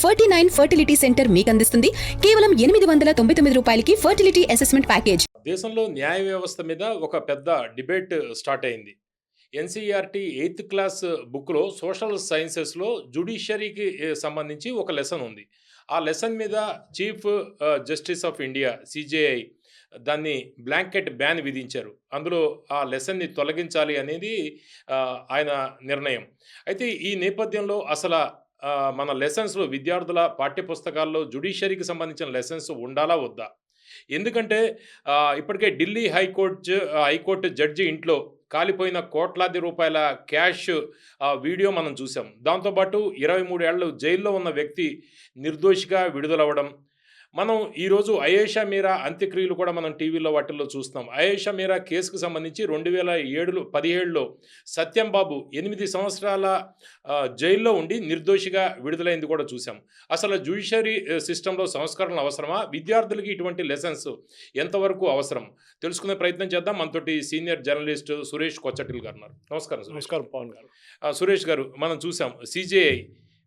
49 fertility centre మీకు అందిస్తుంది కేవలం 899 రూపాయలకి ఫర్టిలిటీ అసెస్మెంట్ ప్యాకేజ్. దేశంలో న్యాయ వ్యవస్థ మీద ఒక పెద్ద డిబేట్ స్టార్ట్ అయింది. ఎన్సీఈఆర్టీ 8th క్లాస్ బుక్‌లో సోషల్ సైన్సెస్‌లో జ్యుడిషియరీకి సంబంధించి ఒక లెసన్ ఉంది. ఆ లెసన్ మీద chief justice of India CJI దాన్ని బ్లాంకెట్ బ్యాన్ విధించారు. అందులో ఆ లెసన్‌ని తొలగించాలి అనేది ఆయన నిర్ణయం. అయితే ఈ నేపథ్యంలో మన లెసన్స్‌లో విద్యార్థుల పాఠ్యపుస్తకాల్లో జ్యుడిషియరీకి సంబంధించిన లెసన్స్ ఉండాలా? వద్దా? ఎందుకంటే ఇప్పటికే ఢిల్లీ హైకోర్టు జడ్జి ఇంట్లో కాలిపోయిన కోట్లాది రూపాయల క్యాష్ వీడియో మనం చూసాం. దాంతోపాటు 23 ఏళ్ళు జైల్లో ఉన్న వ్యక్తి నిర్దోషిగా విడుదలవ్వడం. మనం ఈరోజు అయేషా మీరా అంత్యక్రియలు కూడా మనం టీవీలో వాటిల్లో చూస్తున్నాం. అయేషా మీరా కేసుకు సంబంధించి 2017లో సత్యం బాబు 8 సంవత్సరాల జైల్లో ఉండి నిర్దోషిగా విడుదలైంది కూడా చూసాం. అసలు జ్యుడిషియరీ సిస్టంలో సంస్కరణలు అవసరమా? విద్యార్థులకి ఇటువంటి లెసన్స్ ఎంతవరకు అవసరం? తెలుసుకునే ప్రయత్నం చేద్దాం. మనతోటి సీనియర్ జర్నలిస్ట్ సురేష్ కొచ్చటిల్ గారు ఉన్నారు. నమస్కారం సురేష్. నమస్కారం పవన్ గారు. సురేష్ గారు, మనం చూసాం సీజేఐ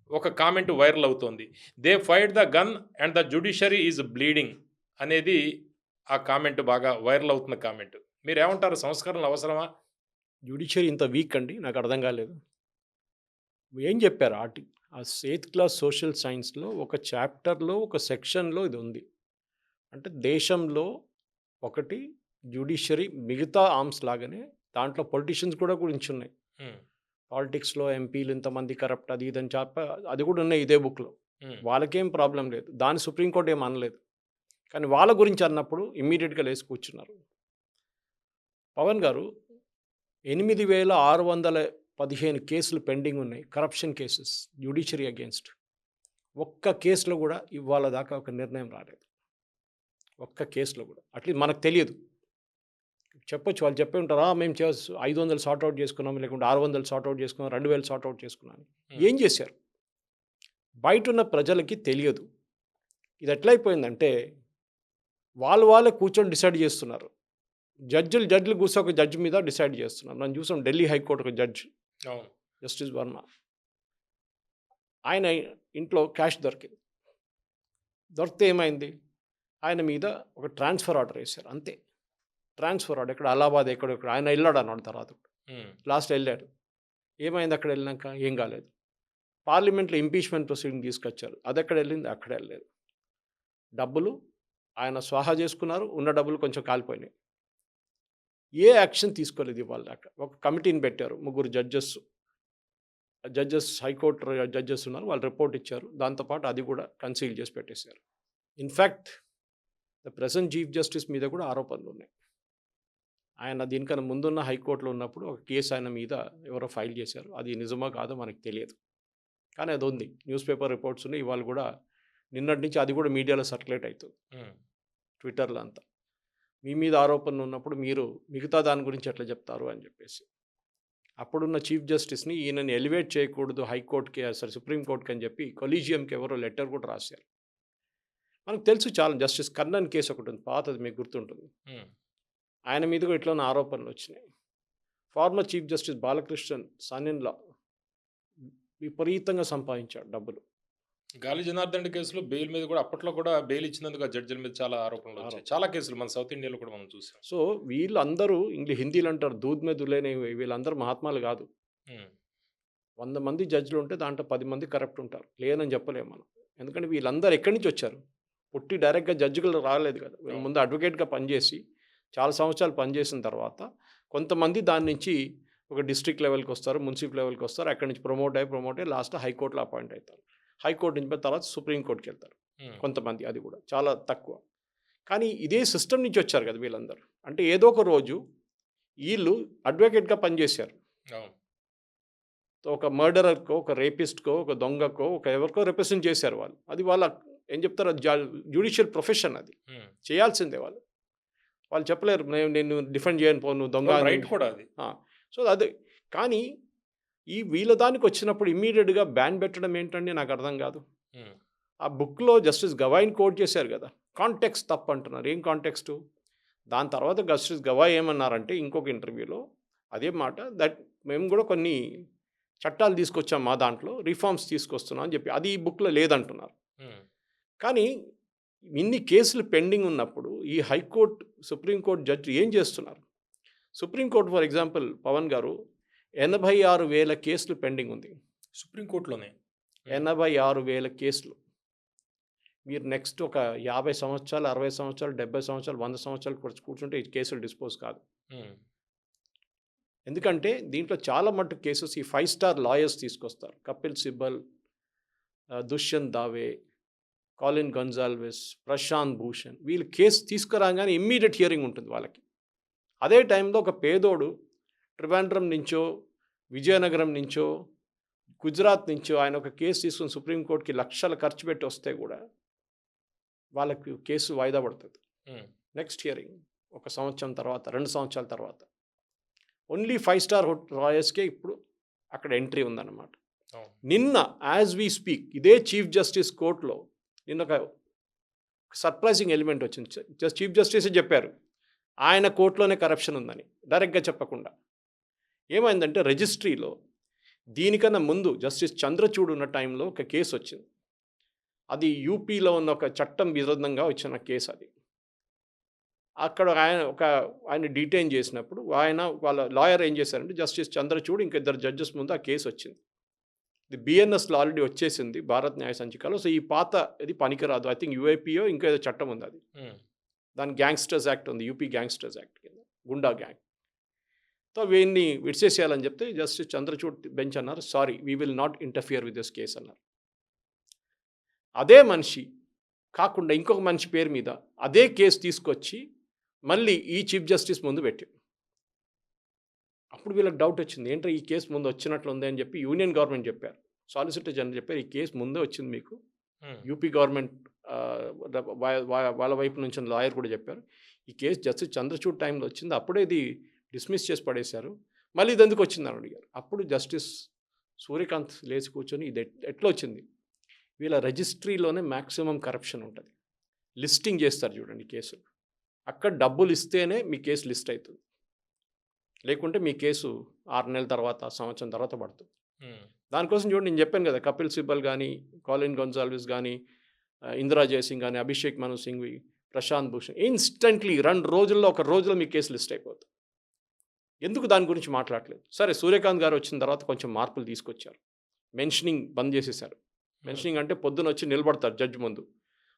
ఒక కామెంట్ వైరల్ అవుతోంది. They fired the gun and the judiciary is bleeding అనేది ఆ కామెంట్ బాగా వైరల్ అవుతున్న కామెంట్. మీరేమంటారు? సంస్కరణలు అవసరమా? జ్యుడిషియరీ ఇంత వీక్ అండి, నాకు అర్థం కాలేదు. ఏం చెప్పారు ఆ 8th క్లాస్ సోషల్ సైన్స్లో ఒక చాప్టర్లో ఒక సెక్షన్లో ఇది ఉంది. అంటే దేశంలో ఒకటి జ్యుడిషియరీ మిగతా ఆర్మ్స్ లాగానే దాంట్లో పొలిటీషియన్స్ కూడా గురించి ఉన్నాయి. పాలిటిక్స్లో ఎంపీలు ఇంతమంది కరప్ట్ అది ఇదని అది కూడా ఉన్నాయి ఇదే బుక్లో. వాళ్ళకేం ప్రాబ్లం లేదు, దాని సుప్రీంకోర్టు ఏం అనలేదు. కానీ వాళ్ళ గురించి అన్నప్పుడు ఇమ్మీడియట్గా లేచి కూర్చున్నారు. పవన్ గారు, 8615 కేసులు పెండింగ్ ఉన్నాయి, కరప్షన్ కేసెస్ జ్యుడిషియరీ అగేన్స్ట్. ఒక్క కేసులో కూడా ఇవాళ దాకా ఒక నిర్ణయం రాలేదు. ఒక్క కేసులో కూడా అట్లీస్ట్ మనకు తెలియదు. చెప్పొచ్చు, వాళ్ళు చెప్పి ఉంటారా మేము 500 సార్ట్అవుట్ చేసుకున్నాం, లేకుంటే 600 సార్ట్అవుట్ చేసుకున్నాం, 2000 సార్ట్అవుట్ చేసుకున్నాం. ఏం చేశారు? బయట ఉన్న ప్రజలకి తెలియదు. ఇది ఎట్లయిపోయిందంటే వాళ్ళే కూర్చొని డిసైడ్ చేస్తున్నారు. జడ్జిలు కూర్చొని ఒక జడ్జి మీద డిసైడ్ చేస్తున్నారు. మనం చూసాం ఢిల్లీ హైకోర్టు ఒక జడ్జి జస్టిస్ వర్మ, ఆయన ఇంట్లో క్యాష్ దొరికితే ఏమైంది? ఆయన మీద ఒక ట్రాన్స్ఫర్ ఆర్డర్ వేశారు, అంతే. ట్రాన్స్ఫర్ ఆర్డర్ ఎక్కడ అలహాబాద్ ఎక్కడ ఆయన వెళ్ళాడు అన్నాడు. తర్వాత లాస్ట్ వెళ్ళాడు. ఏమైంది అక్కడ వెళ్ళినాక? ఏం కాలేదు. పార్లమెంట్లో ఇంపీచ్మెంట్ ప్రొసీడింగ్ తీసుకొచ్చారు, అది ఎక్కడ వెళ్ళింది? అక్కడ వెళ్ళలేదు. డబ్బులు ఆయన స్వాహా చేసుకున్నారు, ఉన్న డబ్బులు కొంచెం కాలిపోయినాయి. ఏ యాక్షన్ తీసుకోలేదు ఇవాళ దాకా. ఒక కమిటీని పెట్టారు, 3 జడ్జెస్ హైకోర్టు జడ్జెస్ ఉన్నారు, వాళ్ళు రిపోర్ట్ ఇచ్చారు. దాంతోపాటు అది కూడా కన్సీల్ చేసి పెట్టేశారు. In fact the present chief justice మీద కూడా ఆరోపణలు ఉన్నాయి. ఆయన దీనికన్నా ముందున్న హైకోర్టులో ఉన్నప్పుడు ఒక కేసు ఆయన మీద ఎవరో ఫైల్ చేశారు. అది నిజమో కాదో మనకు తెలియదు, కానీ అది ఉంది. న్యూస్ పేపర్ రిపోర్ట్స్ ఉన్నాయి. ఇవాళ కూడా నిన్నటి నుంచి అది కూడా మీడియాలో సర్క్యులేట్ అవుతుంది, ట్విట్టర్లో అంతా. మీ మీద ఆరోపణలు ఉన్నప్పుడు మీరు మిగతా దాని గురించి ఎట్లా చెప్తారు అని చెప్పేసి. అప్పుడున్న చీఫ్ జస్టిస్ని ఈయనని ఎలివేట్ చేయకూడదు హైకోర్టుకి, సుప్రీంకోర్టుకి అని చెప్పి కొలీజియంకి ఎవరో లెటర్ కూడా రాశారు. మనకు తెలుసు చాలా. జస్టిస్ కర్ణన్ కేసు ఒకటి ఉంది, పాతది, మీకు గుర్తుంటుంది. ఆయన మీద కూడా ఇట్లా ఆరోపణలు వచ్చినాయి. ఫార్మర్ చీఫ్ జస్టిస్ బాలకృష్ణన్ సన్-ఇన్-లా విపరీతంగా సంపాదించాడు డబ్బులు. గాలి జనార్దన్ కేసులో బెయిల్ మీద కూడా అప్పట్లో కూడా బెయిల్ ఇచ్చినందుకు ఆ జడ్జిల మీద చాలా ఆరోపణలు వచ్చాయి. చాలా కేసులు మన సౌత్ ఇండియాలో కూడా మనం చూసాం. సో వీళ్ళందరూ హిందీలో అంటారు దూద్ మే దులేనే, వీళ్ళందరూ మహాత్మాలు కాదు. 100 మంది జడ్జిలు ఉంటే దాంట్లో 10 మంది కరప్ట్ ఉంటారు, లేదని చెప్పలేము మనం. ఎందుకంటే వీళ్ళందరూ ఎక్కడి నుంచి వచ్చారు? పుట్టి డైరెక్ట్గా జడ్జిగా రాలేదు కదా. వీళ్ళ ముందు అడ్వకేట్గా పనిచేసి చాలా సంవత్సరాలు పనిచేసిన తర్వాత కొంతమంది దాని నుంచి ఒక డిస్ట్రిక్ట్ లెవెల్కి వస్తారు, మున్సిపల్ లెవెల్కి వస్తారు, అక్కడి నుంచి ప్రమోట్ అయ్యి లాస్ట్ హైకోర్టులో అపాయింట్ అవుతారు. హైకోర్టు నుంచి తర్వాత సుప్రీంకోర్టుకి వెళ్తారు కొంతమంది, అది కూడా చాలా తక్కువ. కానీ ఇదే సిస్టమ్ నుంచి వచ్చారు కదా వీళ్ళందరూ. అంటే ఏదో ఒక రోజు వీళ్ళు అడ్వకేట్గా పనిచేశారు. ఒక మర్డరర్కో, ఒక రేపిస్ట్కో, ఒక దొంగకో, ఒక ఎవరికో రిప్రజెంట్ చేశారు వాళ్ళు. అది వాళ్ళ ఏం చెప్తారు, జ్యుడిషియల్ ప్రొఫెషన్, అది చేయాల్సిందే. వాళ్ళు చెప్పలేరు నేను డిఫెండ్ చేయను పో, నువ్వు దొంగ కూడా అది. సో అదే. కానీ వీళ్ళ దానికి వచ్చినప్పుడు ఇమ్మీడియట్గా బ్యాన్ పెట్టడం ఏంటండి, నాకు అర్థం కాదు. ఆ బుక్లో జస్టిస్ గవాయిని కోట్ చేశారు కదా, కాంటెక్స్ట్ తప్పు అంటున్నారు. ఏం కాంటెక్స్టు? దాని తర్వాత జస్టిస్ గవాయ్ ఏమన్నారంటే ఇంకొక ఇంటర్వ్యూలో అదే మాట, దట్ మేము కూడా కొన్ని చట్టాలు తీసుకొచ్చాం మా దాంట్లో, రిఫార్మ్స్ తీసుకొస్తున్నాం అని చెప్పి. అది ఈ బుక్‌లో లేదంటున్నారు. హ్మ్. కానీ ఇన్ని కేసులు పెండింగ్ ఉన్నప్పుడు ఈ హైకోర్టు, సుప్రీంకోర్టు జడ్జి ఏం చేస్తున్నారు? సుప్రీంకోర్టు ఫర్ ఎగ్జాంపుల్ పవన్ గారు 86,000 కేసులు పెండింగ్ ఉంది. సుప్రీంకోర్టులోనే. 86,000 కేసులు. మీరు నెక్స్ట్ ఒక 50 సంవత్సరాలు, 60 సంవత్సరాలు, 70 సంవత్సరాలు, 100 సంవత్సరాలు కూర్చుంటే ఈ కేసులు డిస్పోజ్ కాదు. హ్మ్. ఎందుకంటే దీంట్లో చాలా మట్టుకు కేసెస్ ఈ 5 స్టార్ లాయర్స్ తీసుకొస్తారు. కపిల్ సిబ్బల్, దుష్యంత్ దావే, కాలిన్ గొన్జాల్వెస్, ప్రశాంత్ భూషణ్. వీళ్ళు కేసు తీసుకురాగానే ఇమ్మీడియట్ హియరింగ్ ఉంటుంది వాళ్ళకి. అదే టైంలో ఒక పేదోడు ట్రివాండ్రం నుంచో, విజయనగరం నుంచో, గుజరాత్ నుంచో ఆయన ఒక కేసు తీసుకుని సుప్రీంకోర్టుకి లక్షలు ఖర్చు పెట్టి వస్తే కూడా వాళ్ళకి కేసు వాయిదా పడుతుంది. హ్మ్. నెక్స్ట్ హియరింగ్ 1 సంవత్సరం తర్వాత, 2 సంవత్సరాల తర్వాత. ఓన్లీ 5 స్టార్ లాయర్స్కే ఇప్పుడు అక్కడ ఎంట్రీ ఉందన్నమాట. అవును. నిన్న యాజ్ వీ స్పీక్ ఇదే చీఫ్ జస్టిస్ కోర్టులో నిన్న ఒక సర్ప్రైజింగ్ ఎలిమెంట్ వచ్చింది. చీఫ్ జస్టిస్ చెప్పారు ఆయన కోర్టులోనే కరప్షన్ ఉందని, డైరెక్ట్గా చెప్పకుండా. ఏమైందంటే రిజిస్ట్రీలో దీనికన్నా ముందు జస్టిస్ చంద్రచూడ్ ఉన్న టైంలో ఒక కేసు వచ్చింది. అది యూపీలో ఉన్న ఒక చట్టం విరుద్ధంగా వచ్చిన కేసు అది. అక్కడ ఆయన డీటైన్ చేసినప్పుడు వాళ్ళ లాయర్ ఏం చేశారంటే జస్టిస్ చంద్రచూడ్ ఇంకా 2 జడ్జెస్ ముందు ఆ కేసు వచ్చింది. ఇది బిఎన్ఎస్లో ఆల్రెడీ వచ్చేసింది భారత్ న్యాయ సంచికలో. సో ఈ పాత ఇది పనికిరాదు. ఐ థింక్ యూఐపిఓ ఇంకా ఏదో చట్టం ఉంది అది. దాని గ్యాంగ్స్టర్స్ యాక్ట్ ఉంది, యూపీ గ్యాంగ్స్టర్స్ యాక్ట్ కింద, గుండా గ్యాంగ్. సో వీళ్ళని విడిచేసేయాలని చెప్తే జస్టిస్ చంద్రచూడ్ బెంచ్ అన్నారు, sorry we will not interfere with this case అన్నారు. అదే మనిషి కాకుండా ఇంకొక మనిషి పేరు మీద అదే కేసు తీసుకొచ్చి మళ్ళీ ఈ చీఫ్ జస్టిస్ ముందు పెట్టారు. అప్పుడు వీళ్ళకి డౌట్ వచ్చింది, ఏంటో ఈ కేసు ముందు వచ్చినట్లు ఉంది అని చెప్పి యూనియన్ గవర్నమెంట్ చెప్పారు. సాలిసిటర్ జనరల్ చెప్పారు, ఈ కేసు ముందే వచ్చింది మీకు. యూపీ గవర్నమెంట్ వాళ్ళ వైపు నుంచి లాయర్ కూడా చెప్పారు, ఈ కేసు జస్టిస్ చంద్రచూడ్ టైంలో వచ్చింది, అప్పుడే ఇది డిస్మిస్ చేసి పడేశారు, మళ్ళీ ఇది ఎందుకు వచ్చిందని అడిగారు. అప్పుడు జస్టిస్ సూర్యకాంత్ లేచి కూర్చొని ఇది ఎట్లా వచ్చింది, వీళ్ళ రిజిస్ట్రీలోనే మ్యాక్సిమం కరప్షన్ ఉంటుంది. లిస్టింగ్ చేస్తారు చూడండి కేసులు, అక్కడ డబ్బులు ఇస్తేనే మీ కేసు లిస్ట్ అవుతుంది, లేకుంటే మీ కేసు 6 నెలల తర్వాత, సంవత్సరం తర్వాత పడుతుంది. దానికోసం చూడండి, నేను చెప్పాను కదా, కపిల్ సిబ్బల్ కానీ, కాలిన్ గొన్సాల్విస్ కానీ, ఇందిరా జయసింగ్ కానీ, అభిషేక్ మను సింఘ్వి, ప్రశాంత్ భూషణ్, ఇన్స్టెంట్లీ 2 రోజుల్లో, 1 రోజులో మీ కేసు లిస్ట్ అయిపోతుంది. ఎందుకు దాని గురించి మాట్లాడలేదు? సరే, సూర్యకాంత్ గారు వచ్చిన తర్వాత కొంచెం మార్పులు తీసుకొచ్చారు. మెన్షనింగ్ బంద్ చేసేసారు. మెన్షనింగ్ అంటే పొద్దున వచ్చి నిలబడతారు జడ్జి ముందు,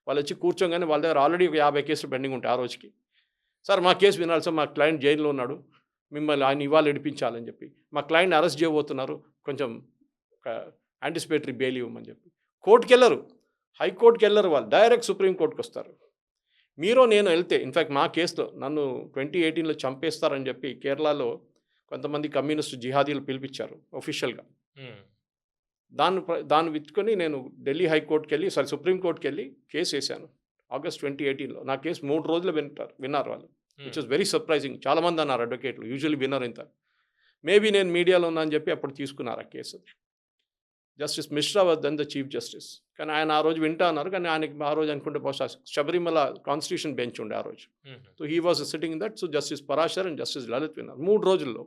వాళ్ళు వచ్చి కూర్చోగానే వాళ్ళ దగ్గర ఆల్రెడీ 50 కేసులు పెండింగ్ ఉంటాయి ఆ రోజుకి. సార్ మా కేసు వినాలి సార్, మా క్లయింట్ జైల్లో ఉన్నాడు, మిమ్మల్ని ఆయన ఇవాళ విడిపించాలని చెప్పి, మా క్లయింట్ని అరెస్ట్ చేయబోతున్నారు, కొంచెం ఒక యాంటిసిపేటరీ బెయిల్ ఇవ్వమని చెప్పి. కోర్టుకి వెళ్ళరు, హైకోర్టుకి వెళ్ళరు, వాళ్ళు డైరెక్ట్ సుప్రీంకోర్టుకి వస్తారు. మీరు నేను వెళ్తే, ఇన్ఫ్యాక్ట్ మా కేసులో నన్ను 2018లో చంపేస్తారని చెప్పి కేరళలో కొంతమంది కమ్యూనిస్ట్ జిహాదీలు పిలిపించారు ఒఫీషియల్గా. దాన్ని విత్తుకొని నేను ఢిల్లీ హైకోర్టుకి వెళ్ళి, సుప్రీంకోర్టుకి వెళ్ళి కేసు వేశాను ఆగస్ట్ 2018లో. నా కేసు 3 రోజులు విన్నారు వాళ్ళు, విచ్ వాజ్ వెరీ సర్ప్రైజింగ్. చాలామంది అన్నారు అడ్వకేట్లు, యూజువల్లీ విన్నర్ ఇంత. మేబీ నేను మీడియాలో ఉన్నా అని చెప్పి అప్పుడు తీసుకున్నారు ఆ case. Justice Mishra was then the chief justice, కానీ ఆయన ఆ రోజు వింటా అన్నారు, కానీ ఆయనకి ఆ రోజు అనుకుంటే బహుశా శబరిమల కాన్స్టిట్యూషన్ బెంచ్ ఉండే ఆ రోజు. So he was sitting in that. So justice Parashar and justice Lalit విన్నారు 3 రోజుల్లో.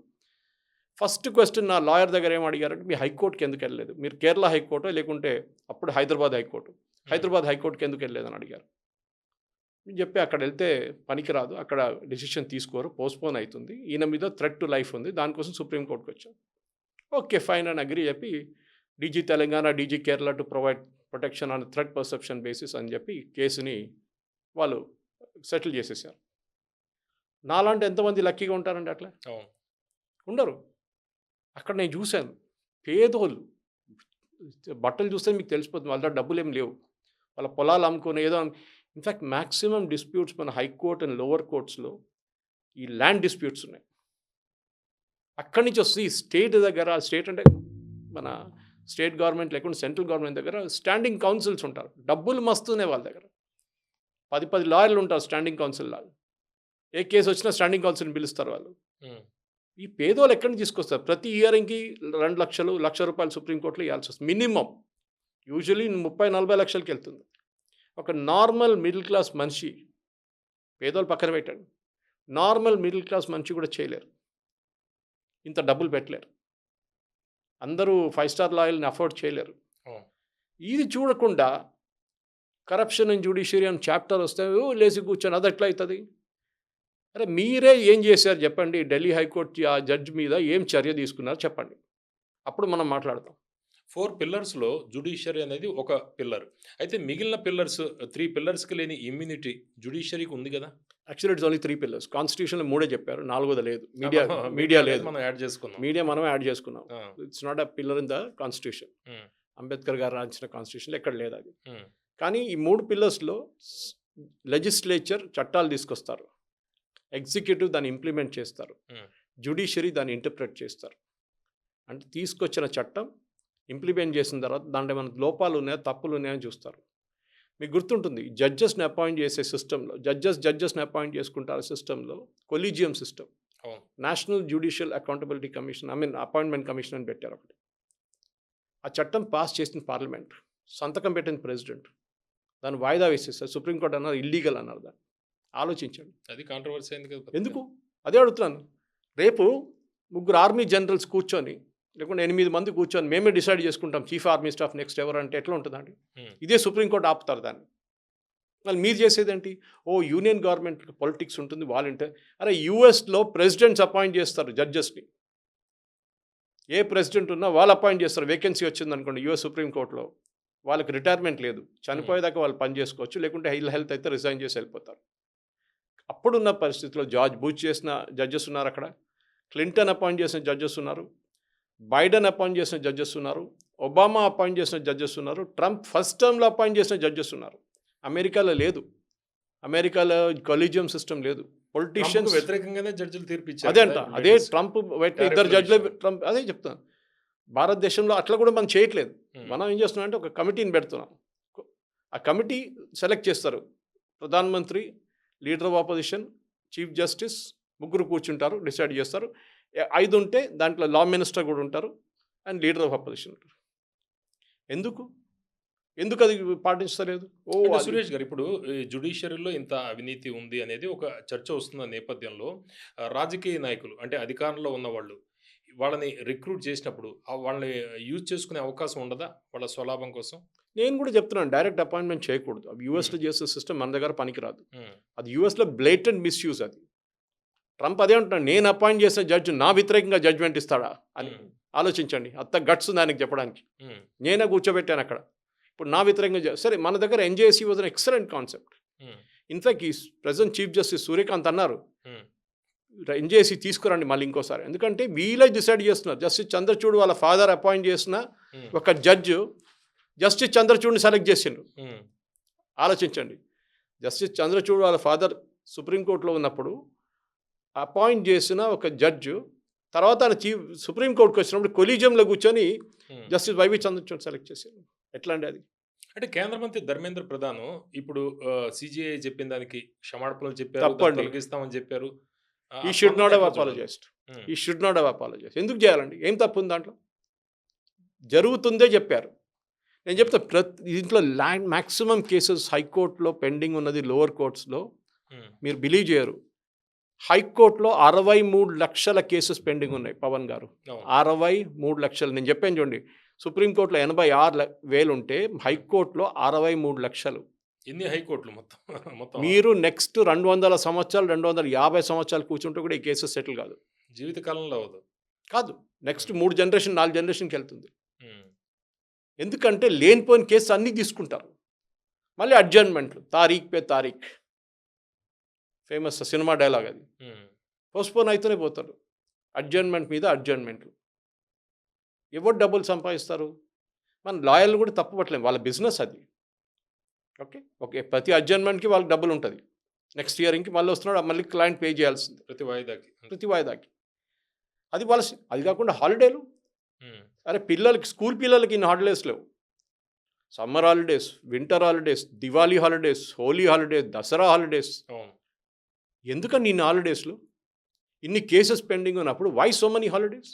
ఫస్ట్ క్వశ్చన్ నా లాయర్ దగ్గర ఏం అడిగారంటే, మీ హైకోర్టుకి ఎందుకు వెళ్ళలేదు, మీరు కేరళ హైకోర్టు లేకుంటే అప్పుడు హైదరాబాద్ హైకోర్టుకి ఎందుకు వెళ్ళలేదని అడిగారు. నేను చెప్పి అక్కడ వెళ్తే పనికిరాదు, అక్కడ డెసిషన్ తీసుకోరు, పోస్ట్పోన్ అవుతుంది, ఈయన మీద థ్రెట్ టు లైఫ్ ఉంది, దానికోసం సుప్రీంకోర్టుకి వచ్చాం. ఓకే ఫైన్ అని అగ్రీ చెప్పి DG Telangana, DG Kerala to provide protection on threat perception basis అని చెప్పి కేసుని వాళ్ళు సెటిల్ చేసేసారు. నాలాంటి ఎంతమంది లక్కీగా ఉంటారండి అట్లా? ఉండరు. అక్కడ నేను చూశాను పేదోళ్ళు, బట్టలు చూస్తే మీకు తెలిసిపోతుంది వాళ్ళ దగ్గర డబ్బులు ఏం లేవు, వాళ్ళ పొలాలు అమ్ముకొని ఏదో. ఇన్ఫ్యాక్ట్ మ్యాక్సిమం డిస్ప్యూట్స్ మన హైకోర్ట్ అండ్ లోవర్ కోర్ట్స్లో ఈ ల్యాండ్ డిస్ప్యూట్స్ ఉన్నాయి. అక్కడి నుంచి వస్తే ఈ స్టేట్ దగ్గర, స్టేట్ అంటే మన స్టేట్ గవర్నమెంట్ లేకుండా సెంట్రల్ గవర్నమెంట్ దగ్గర స్టాండింగ్ కౌన్సిల్స్ ఉంటారు, డబ్బులు మస్తున్నాయి వాళ్ళ దగ్గర. 10 లాయర్లు ఉంటారు స్టాండింగ్ కౌన్సిల్ లాగా, ఏ కేసు వచ్చినా స్టాండింగ్ కౌన్సిల్ని పిలుస్తారు వాళ్ళు. ఈ పేదోళ్ళు ఎక్కడి నుంచి తీసుకొస్తారు? ప్రతి ఇయరింగ్కి 2 లక్షలు, ₹1,00,000 సుప్రీంకోర్టులో ఇవ్వాల్సి వస్తుంది మినిమం. యూజువలీ 30-40 లక్షలకి వెళ్తుంది. ఒక నార్మల్ మిడిల్ క్లాస్ మనిషి, పేదోళ్ళు పక్కన పెట్టండి, నార్మల్ మిడిల్ క్లాస్ మనిషి కూడా చేయలేరు, ఇంత డబ్బులు పెట్టలేరు. అందరూ 5 స్టార్ లాయర్ని అఫోర్డ్ చేయలేరు. అవును. ఇది చూడకుండా కరప్షన్ అండ్ జ్యుడిషియరీ అని చాప్టర్ వస్తే లేచి కూర్చొని అది ఎట్లా అవుతుంది? అరే మీరే ఏం చేశారు చెప్పండి? ఢిల్లీ హైకోర్టు ఆ జడ్జి మీద ఏం చర్య తీసుకున్నారు చెప్పండి, అప్పుడు మనం మాట్లాడతాం. 4 పిల్లర్స్‌లో జ్యుడిషియరీ అనేది ఒక పిల్లర్. అయితే మిగిలిన పిల్లర్స్ 3 పిల్లర్స్‌కి లేని ఇమ్యూనిటీ జ్యుడిషియరీకి ఉంది గదా! Actually it's only 3 pillars. కాన్స్టిట్యూషన్లో 3 చెప్పారు, 4ది లేదు. మీడియా మీడియా అనేది లేదు. మనం యాడ్ చేసుకున్నాం. మీడియా మనమే యాడ్ చేసుకున్నాం. ఆ! It's not a pillar in the constitution. హ్మ్. అంబేద్కర్ గారు రాసిన కాన్స్టిట్యూషన్లో ఎక్కడ లేదు అది. హ్మ్. కానీ ఈ 3 పిల్లర్స్లో లెజిస్లేచర్ చట్టాలు తీసుకొస్తారు, ఎగ్జిక్యూటివ్ దాన్ని ఇంప్లిమెంట్ చేస్తారు, హ్మ్. జ్యుడిషియరీ దాన్ని ఇంటర్ప్రెట్ చేస్తారు. అంటే తీసుకొచ్చిన చట్టం ఇంప్లిమెంట్ చేసిన తర్వాత దాంట్లో ఏమైనా లోపాలు ఉన్నాయా, తప్పులు ఉన్నాయని చూస్తారు. మీకు గుర్తుంటుంది, జడ్జెస్ని అపాయింట్ చేసే సిస్టంలో జడ్జెస్ని అపాయింట్ చేసుకుంటారు సిస్టంలో కొలీజియం సిస్టమ్. అవును. National judicial accountability commission appointment commission అని పెట్టారు ఒకటి. ఆ చట్టం పాస్ చేసిన పార్లమెంట్, సంతకం పెట్టిన ప్రెసిడెంట్, దాన్ని వాయిదా వేసేస్తారు. సుప్రీంకోర్టు అన్నారు ఇల్లీగల్ అన్నారు. దాన్ని ఆలోచించండి. అది కాంట్రోవర్సీ అయింది కదా! ఎందుకు? అదే అడుగుతున్నాను. రేపు 3 ఆర్మీ జనరల్స్ కూర్చొని, లేకుంటే 8 మంది కూర్చొని మేమే డిసైడ్ చేసుకుంటాం చీఫ్ ఆర్మీ స్టాఫ్ నెక్స్ట్ ఎవరు అంటే ఎట్లా ఉంటుందండి? హ్మ్. ఇదే సుప్రీంకోర్టు ఆపుతారు దాన్ని. మళ్ళీ మీరు చేసేదేంటి? యూనియన్ గవర్నమెంట్ పొలిటిక్స్ ఉంటుంది వాళ్ళంటే. అరే యూఎస్లో ప్రెసిడెంట్స్ అపాయింట్ చేస్తారు జడ్జెస్ని. ఏ ప్రెసిడెంట్ ఉన్నా వాళ్ళు అపాయింట్ చేస్తారు. వేకెన్సీ వచ్చింది అనుకోండి యూఎస్ సుప్రీంకోర్టులో, వాళ్ళకి రిటైర్మెంట్ లేదు, చనిపోయేదాకా వాళ్ళు పని చేసుకోవచ్చు, లేకుంటే హెల్త్ అయితే రిజైన్ చేసి వెళ్ళిపోతారు. అప్పుడున్న పరిస్థితిలో జార్జ్ బుష్ చేసిన జడ్జెస్ ఉన్నారు అక్కడ, క్లింటన్ అపాయింట్ చేసిన జడ్జెస్ ఉన్నారు, బైడెన్ అపాయింట్ చేసిన జడ్జెస్ ఉన్నారు, ఒబామా అపాయింట్ చేసిన జడ్జెస్ ఉన్నారు, ట్రంప్ ఫస్ట్ టర్మ్లో అపాయింట్ చేసిన జడ్జెస్ ఉన్నారు. అమెరికాలో లేదు. అమెరికాలో కొలీజియం సిస్టమ్ లేదు. ట్రంప్‌కు పొలిటీషియన్స్ వ్యతిరేకంగానే జడ్జిలు తీర్పిచ్చారు అదే కదా! అంట. అదే ట్రంప్ పెట్టిన ఇద్దరు జడ్జిలే. ట్రంప్ అదే చెప్తాను. భారతదేశంలో అట్లా కూడా మనం చేయట్లేదు. హ్మ్. మనం ఏం చేస్తున్నాం అంటే ఒక కమిటీని పెడుతున్నాం. ఆ కమిటీ సెలెక్ట్ చేస్తారు. ప్రధానమంత్రి, leader of opposition, chief justice, 3 కూర్చుంటారు, డిసైడ్ చేస్తారు. 5 ఉంటే దాంట్లో లా మినిస్టర్ కూడా ఉంటారు అండ్ లీడర్ ఆఫ్ ఆపోజిషన్ ఉంటారు. ఎందుకు అది పాటించలేదు? అంటే అది సురేష్ గారు ఇప్పుడు ఈ జ్యుడిషియరీలో ఇంత అవినీతి ఉంది అనేది ఒక చర్చ వస్తున్న నేపథ్యంలో రాజకీయ నాయకులు అంటే అధికారంలో ఉన్నవాళ్ళు వాళ్ళని రిక్రూట్ చేసినప్పుడు వాళ్ళని యూజ్ చేసుకునే అవకాశం ఉండదా వాళ్ళ స్వలాభం కోసం? నేను కూడా చెప్తున్నాను, డైరెక్ట్ అపాయింట్మెంట్ చేయకూడదు. యూఎస్లో చేసే సిస్టమ్ మన దగ్గర పనికిరాదు. హ్మ్. అది యూఎస్లో బ్లేటెంట్ మిస్యూజ్ అది. ట్రంప్ అదే అంటున్నాడు, నేను అపాయింట్ చేసిన జడ్జి నా వ్యతిరేకంగా జడ్జ్మెంట్ ఇస్తాడా అని. హ్మ్. ఆలోచించండి, అంత గట్స్ ఉంది ఆయనకి చెప్పడానికి. హ్మ్. నేనే కూర్చోబెట్టాను అక్కడ. ఇప్పుడు నా వ్యతిరేకంగా సరే, మన దగ్గర ఎన్జేసీ వాజ్ అన్ ఎక్సలెంట్ కాన్సెప్ట్. హ్మ్. ఇన్ఫాక్ట్ ఈ ప్రెజెంట్ చీఫ్ జస్టిస్ సూర్యకాంత్ అన్నారు, హ్మ్. ఎన్జేసీ తీసుకురండి మళ్ళీ ఇంకోసారి. ఎందుకంటే వీళ్ళే డిసైడ్ చేస్తున్నారు. జస్టిస్ చంద్రచూడ్ వాళ్ళ ఫాదర్ అపాయింట్ చేసిన హ్మ్. ఒక జడ్జు జస్టిస్ చంద్రచూడ్ని సెలెక్ట్ చేసిండ్రు. హ్మ్. ఆలోచించండి, జస్టిస్ చంద్రచూడ్ వాళ్ళ ఫాదర్ సుప్రీంకోర్టులో ఉన్నప్పుడు అపాయింట్ చేసిన ఒక జడ్జు తర్వాత ఆయన చీఫ్ సుప్రీంకోర్టుకు వచ్చినప్పుడు కొలీజియంలో కూర్చొని హ్మ్. జస్టిస్ వైవి చంద్రచూడ్ సెలెక్ట్ చేశారు. ఎట్లా అండి అది? అంటే కేంద్ర మంత్రి ధర్మేంద్ర ప్రధాన్ ఇప్పుడు సీజీఐ చెప్పిన దానికి క్షమాపణలు చెప్పారు, దాన్ని తప్పండి. తొలగిస్తామని చెప్పారు. ఈ షుడ్ నాట్ హ్యావ్ ఎట్లా చూడాలి? అపాలజైజ్డ్. హ్మ్. ఈ షుడ్ నాట్ హ్యావ్ అపాలజైజ్డ్. ఎందుకు చేయాలండి? ఏం తప్పు ఉంది దాంట్లో? జరుగుతుందే చెప్పారు. నేను చెప్తా, దీంట్లో మ్యాక్సిమం కేసెస్ హైకోర్టులో పెండింగ్ ఉన్నది, లోవర్ కోర్ట్స్లో. హ్మ్. మీరు బిలీవ్ చేయరు, హైకోర్టులో 63 లక్షల కేసెస్ పెండింగ్ ఉన్నాయి పవన్ గారు. అవును. 63 లక్షలు. నేను చెప్పాను చూడండి, సుప్రీంకోర్టులో 86,000 ఉంటే హైకోర్టులో 63 లక్షలు. ఎన్ని హైకోర్టులు మొత్తం? మొత్తం మీరు నెక్స్ట్ 200 సంవత్సరాలు 250 సంవత్సరాలు కూర్చుంటే కూడా ఈ కేసెస్ సెటిల్ కాదు. జీవితకాలంలో అవ్వదు. కాదు, నెక్స్ట్ 3 జనరేషన్ 4 జనరేషన్కి వెళ్తుంది. హ్మ్. ఎందుకంటే లేనిపోయిన కేసు అన్నీ తీసుకుంటారు. మళ్ళీ అడ్జర్న్మెంట్లు, తారీఖ్ పే తారీఖ్, ఫేమస్ సినిమా డైలాగ్ అది. హ్మ్. పోస్ట్పోన్ అవుతూనే పోతాడు. అడ్జర్న్మెంట్ మీద అడ్జర్న్మెంట్లు. ఎవరు డబ్బులు సంపాదిస్తారు? మన లాయర్లు కూడా తప్పు పట్టలేము, వాళ్ళ బిజినెస్ అది. ఓకే, ప్రతి అడ్జర్న్మెంట్కి వాళ్ళకి డబ్బులు ఉంటుంది. నెక్స్ట్ ఇయర్కి మళ్ళీ వస్తున్నాడు, మళ్ళీ క్లయింట్ పే చేయాల్సింది ప్రతి వాయిదాకి. ప్రతి వాయిదాకి. అది వాళ్ళ అది కాకుండా హాలిడేలు. హ్మ్. అరే పిల్లలకి, స్కూల్ పిల్లలకి ఇన్ని హాలిడేస్ లేవు. Summer holidays, winter holidays, Diwali holidays, Holi holidays, Dussehra holidays. అవును. ఎందుకని ఇన్ని హాలిడేస్లు? ఇన్ని కేసెస్ పెండింగ్ ఉన్నప్పుడు వై సో మెనీ హాలిడేస్?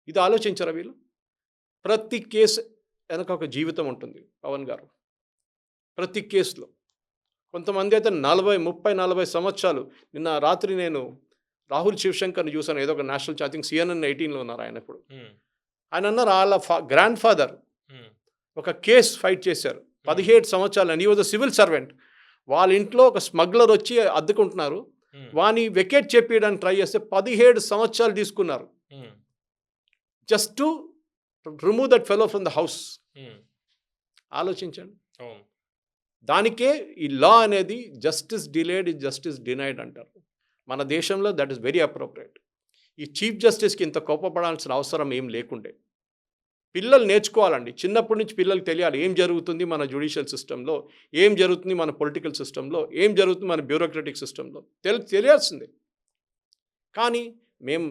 ఇది ఆలోచించరా వీళ్ళు? ప్రతి కేసు వెనక ఒక జీవితం ఉంటుంది పవన్ గారు. ప్రతి కేసులో కొంతమంది అయితే 40, 30, 40 సంవత్సరాలు. నిన్న రాత్రి నేను రాహుల్ శివశంకర్ని చూశాను, ఏదో ఒక నేషనల్ ఛాతింగ్ CNN 18లో ఉన్నారు ఆయన ఇప్పుడు. హ్మ్. ఆయన అన్నారు వాళ్ళ గ్రాండ్ ఫాదర్ ఉమ్, ఒక కేసు ఫైట్ చేశారు 17 సంవత్సరాలు అండి. ఈ వాజ్ సివిల్ సర్వెంట్. వాళ్ళ ఇంట్లో ఒక స్మగ్లర్ వచ్చి అద్దుకుంటున్నారు. ఉమ్, వాని వెకేట్ చెప్పడానికి ట్రై చేస్తే 17 సంవత్సరాలు తీసుకున్నారు um, just to remove that fellow from the house. Um, ఆలోచించండి. అవును. దానికే ఈ లా అనేది justice delayed is justice denied అంటారు. మన దేశంలో దట్ ఈస్ వెరీ అప్రోప్రియేట్. ఈ చీఫ్ జస్టిస్కి ఇంత కోపపడాల్సిన అవసరం ఏం లేకుండే. పిల్లలు నేర్చుకోవాలండి. చిన్నప్పటి నుంచి పిల్లలకు తెలియాలి ఏం జరుగుతుంది మన జ్యుడిషియల్ సిస్టంలో, ఏం జరుగుతుంది మన పొలిటికల్ సిస్టంలో, ఏం జరుగుతుంది మన బ్యూరోక్రటిక్ సిస్టంలో తెలియాల్సిందే. కానీ మేము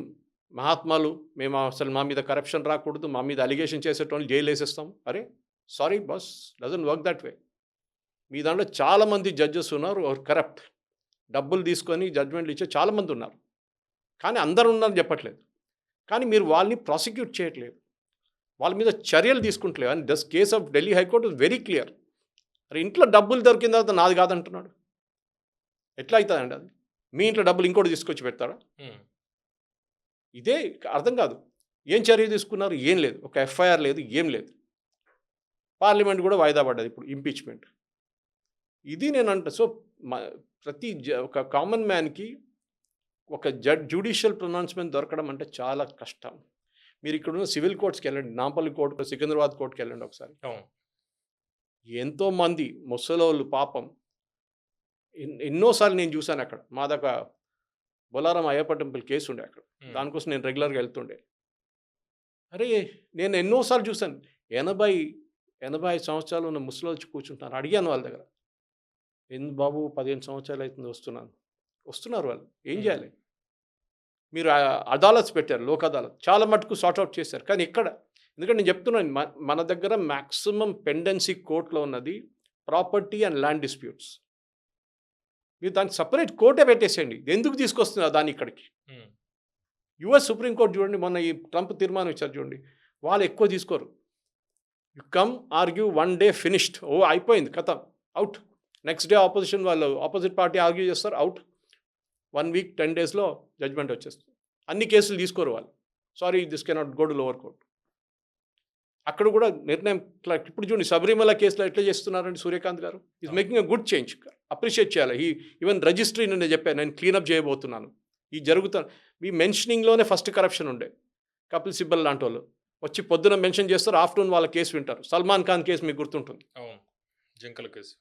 మహాత్మాలు, మేము అసలు మా మీద కరప్షన్ రాకూడదు, మా మీద అలిగేషన్ చేసేటోళ్ళు జైలు వేసేస్తాం. అరే sorry boss, doesn't work that way. మీ దాంట్లో చాలామంది జడ్జెస్ ఉన్నారు కరప్ట్, డబ్బులు తీసుకొని జడ్జ్మెంట్లు ఇచ్చే చాలామంది ఉన్నారు. కానీ అందరూ ఉన్నారని చెప్పట్లేదు. కానీ మీరు వాళ్ళని ప్రాసిక్యూట్ చేయట్లేదు, వాళ్ళ మీద చర్యలు తీసుకుంటలేదు. And this case of Delhi high court is very clear. అరే ఇంట్లో డబ్బులు దొరికిన తర్వాత నాది కాదంటున్నాడు. ఎట్లా అవుతుందండి అది? మీ ఇంట్లో డబ్బులు ఇంకోటి తీసుకొచ్చి పెడతాడా? ఉమ్, ఇదే అర్థం కాదు. ఏం చర్య తీసుకున్నారు? ఏం లేదు. ఒక ఎఫ్ఐఆర్ లేదు, ఏం లేదు. పార్లమెంట్ కూడా వాయిదా పడ్డది ఇప్పుడు ఇంపీచ్మెంట్. ఇది నేను అంట. సో ప్రతి ఒక కామన్ మ్యాన్కి ఒక జ్యుడిషియల్ ప్రొనౌన్స్మెంట్ దొరకడం అంటే చాలా కష్టం. మీరు ఇక్కడున్న సివిల్ కోర్ట్స్కి వెళ్ళండి, నాంపల్లి కోర్టు, సికింద్రాబాద్ కోర్టుకి వెళ్ళండి ఒకసారి. అవును. ఎంతోమంది ముసలోళ్ళు పాపం ఎన్నోసార్లు నేను చూశాను అక్కడ. మాదొక బొలారం అయ్యప్ప టెంపుల్ కేసు ఉండే అక్కడ. ఉమ్, దానికోసం నేను రెగ్యులర్గా వెళ్తుండే. అరే నేను ఎన్నోసార్లు చూశాను. 85 సంవత్సరాలు ఉన్న ముసలి వచ్చి కూర్చుంటున్నారు. అడిగాను వాళ్ళ దగ్గర, ఎందుకు బాబు 15 సంవత్సరాలు అవుతుంది వస్తున్నారు వాళ్ళు. ఏం చేయాలి? మీరు అదాలత్స్ పెట్టారు, లోక్ అదాలత్ చాలా మటుకు సార్ట్అవుట్ చేశారు. కానీ ఇక్కడ ఎందుకంటే నేను చెప్తున్నాను, మన దగ్గర మ్యాక్సిమం పెండెన్సీ కోర్టులో ఉన్నది ప్రాపర్టీ అండ్ ల్యాండ్ డిస్ప్యూట్స్. మీరు దానికి సపరేట్ కోర్టే పెట్టేసేయండి. ఎందుకు తీసుకొస్తున్నారు దాన్ని ఇక్కడికి? ఉమ్, యుఎస్ సుప్రీంకోర్టు చూడండి, మొన్న ఈ ట్రంప్ తీర్మానం ఇచ్చారు చూడండి, వాళ్ళు ఎక్కువ తీసుకోరు. You come argue 1 day finished, అయిపోయింది, కథ, అవుట్. నెక్స్ట్ డే ఆపోజిషన్ వాళ్ళు ఆపోజిట్ పార్టీ ఆర్గ్యూ చేస్తారు, అవుట్. 1 week 10 daysలో జడ్జ్మెంట్ వచ్చేస్తుంది. అన్ని కేసులు తీసుకోరు వాళ్ళు. Sorry, this cannot go to lower court. అక్కడ కూడా నిర్ణయం ఇప్పుడు చూడండి, శబరిమల కేసులో ఎట్లా చేస్తున్నారండి సూర్యకాంత్ గారు. Is making a good change, appreciate చేయాలి. ఈవెన్ రిజిస్ట్రీ నేను చెప్పాను, నేను క్లీనప్ చేయబోతున్నాను. ఈ జరుగుతాను మీ మెన్షనింగ్లోనే ఫస్ట్ కరప్షన్ ఉండే. కపిల్ సిబ్బల్ లాంటి వాళ్ళు వచ్చి పొద్దున మెన్షన్ చేస్తారు, ఆఫ్టర్నూన్ వాళ్ళ కేసు వింటారు. సల్మాన్ ఖాన్ కేసు మీకు గుర్తుంటుంది. అవును, జింకల కేసు.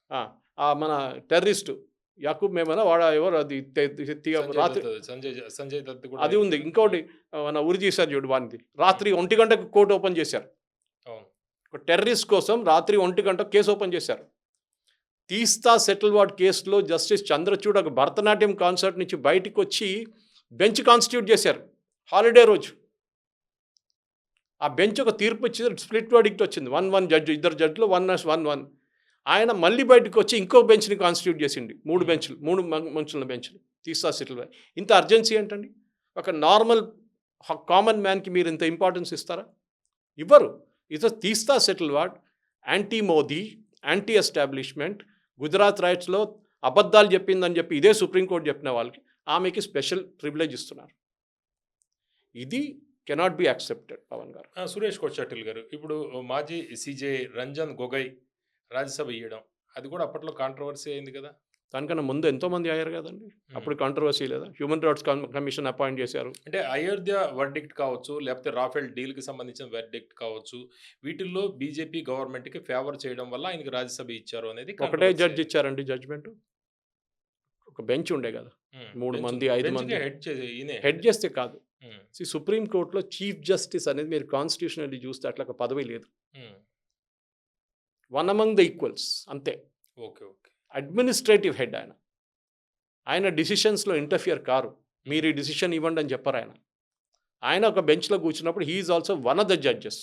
మన టెర్రరిస్టు యాకూబ్ మేమనా వాడ ఎవరు అది రాత్రి సంజయ్ దత్ కూడా అది ఉంది. ఇంకోటి మన ఉరి చేశారు చూడు, వానికి రాత్రి 1 గంటకు కోర్టు ఓపెన్ చేశారు. అవును, ఒక టెర్రరిస్ట్ కోసం రాత్రి 1 గంట కేసు ఓపెన్ చేశారు. తీస్తా సెటిల్వాడ్ కేసులో జస్టిస్ చంద్రచూడ్ ఒక భరతనాట్యం కాన్సర్ట్ నుంచి బయటికి వచ్చి బెంచ్ కాన్స్టిట్యూట్ చేశారు హాలిడే రోజు. ఆ బెంచ్ ఒక తీర్పు ఇచ్చి స్ప్లిట్ వర్డిక్ట్ వచ్చింది. 1-1 జడ్జి, ఇద్దరు జడ్జిలో 1-1. ఆయన మళ్ళీ బయటకు వచ్చి ఇంకో బెంచ్ని కాన్స్టిట్యూట్ చేసిండి. 3 మనుషుల బెంచ్లు తీస్తా సెటిల్వాడ్. ఇంత అర్జెన్సీ ఏంటండి? ఒక నార్మల్ కామన్ మ్యాన్కి మీరు ఇంత ఇంపార్టెన్స్ ఇస్తారా? ఇవ్వరు. ఇది Teesta Setalvad anti Modi, anti establishment, Gujarat రైట్స్లో అబద్ధాలు చెప్పిందని చెప్పి ఇదే సుప్రీంకోర్టు చెప్పిన వాళ్ళకి ఆమెకి స్పెషల్ ప్రివిలేజ్ ఇస్తున్నారు. ఇది కెనాట్ బి యాక్సెప్టెడ్. పవన్ గారు, సురేష్ కోచటిల్ గారు, ఇప్పుడు మాజీ సిజే రంజన్ గొగోయ్ రాజ్యసభ ఇవ్వడం, అది కూడా అప్పట్లో కాంట్రవర్సీ అయింది కదా. దానికన్నా ముందు ఎంతోమంది అయ్యారు కదండి, అప్పుడు కాంట్రవర్సీ లేదా? హ్యూమన్ రైట్స్ కమిషన్ అపాయింట్ చేశారు. అంటే అయోధ్య వర్డిక్ట్ కావచ్చు, లేకపోతే రాఫెల్ డీల్కి సంబంధించిన వర్డిక్ట్ కావచ్చు, వీటిల్లో బీజేపీ గవర్నమెంట్కి ఫేవర్ చేయడం వల్ల ఆయనకి రాజ్యసభ ఇచ్చారు అనేది ఒకటే జడ్జి ఇచ్చారండి జడ్జిమెంట్. ఒక బెంచ్ ఉండే కదా, 3 మంది 5 మంది హెడ్ చేస్తే కాదు. సుప్రీంకోర్టులో చీఫ్ జస్టిస్ అనేది మీరు కాన్స్టిట్యూషనల్లీ చూస్తే అట్లా ఒక పదవి లేదు. 1 among the equals అంతే. Okay okay. అడ్మినిస్ట్రేటివ్ హెడ్ ఆయన డిసిషన్స్లో ఇంటర్ఫియర్ కారు. మీరు ఈ డిసిషన్ ఇవ్వండి అని చెప్పరు. ఆయన ఒక బెంచ్లో కూర్చున్నప్పుడు he is also one of the judges.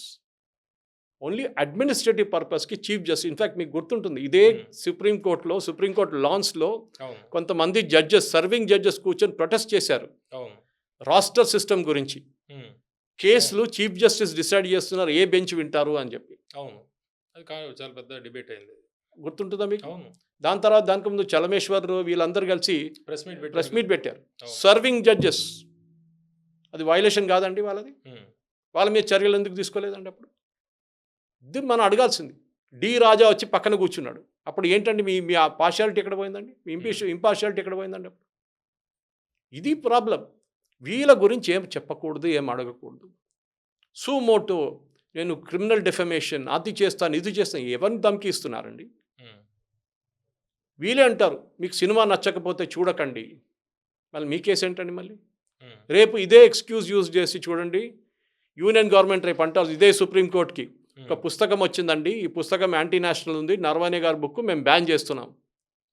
Only administrative పర్పస్కి చీఫ్ జస్టిస్. ఇన్ఫ్యాక్ట్ మీకు గుర్తుంటుంది, ఇదే సుప్రీంకోర్టు లాన్స్లో కొంతమంది జడ్జెస్, సర్వింగ్ జడ్జెస్ కూర్చొని ప్రొటెస్ట్ చేశారు రాస్టర్ సిస్టమ్ గురించి. కేసులు చీఫ్ జస్టిస్ డిసైడ్ చేస్తున్నారు ఏ బెంచ్ వింటారు అని చెప్పి. అవును, అది చాలా పెద్ద డిబేట్ అయింది. గుర్తుంటుందా మీకు? అవును. దాని తర్వాత దానికి ముందు చలమేశ్వర్ వీళ్ళందరూ కలిసి ప్రెస్ మీట్ పెట్టారు. సర్వింగ్ జడ్జెస్, అది వైలేషన్ కాదండి వాళ్ళది? వాళ్ళ మీద చర్యలు ఎందుకు తీసుకోలేదండి అప్పుడు? ఇది మనం అడగాల్సింది. డి రాజా వచ్చి పక్కన కూర్చున్నాడు. అప్పుడు ఏంటండి మీ మీ ఆ పార్షియాలిటీ ఎక్కడ పోయిందండి? మీ ఇంపార్షియాలిటీ ఎక్కడ పోయిందండి అప్పుడు? ఇది ప్రాబ్లం. వీళ్ళ గురించి ఏం చెప్పకూడదు, ఏం అడగకూడదు. సుమోటో నేను క్రిమినల్ డెఫమేషన్ అది చేస్తాను, ఇది చేస్తాను, ఎవరిని ధమ్కి ఇస్తున్నారండి? వీళ్ళే అంటారు మీకు సినిమా నచ్చకపోతే చూడకండి. మళ్ళీ మీ కేసు ఏంటండి? మళ్ళీ రేపు ఇదే ఎక్స్క్యూజ్ యూజ్ చేసి చూడండి, యూనియన్ గవర్నమెంట్ రేపు అంటారు ఇదే సుప్రీంకోర్టుకి ఒక పుస్తకం వచ్చిందండి, ఈ పుస్తకం యాంటీ నేషనల్ ఉంది, నర్వానే గారి బుక్ మేము బ్యాన్ చేస్తున్నాం.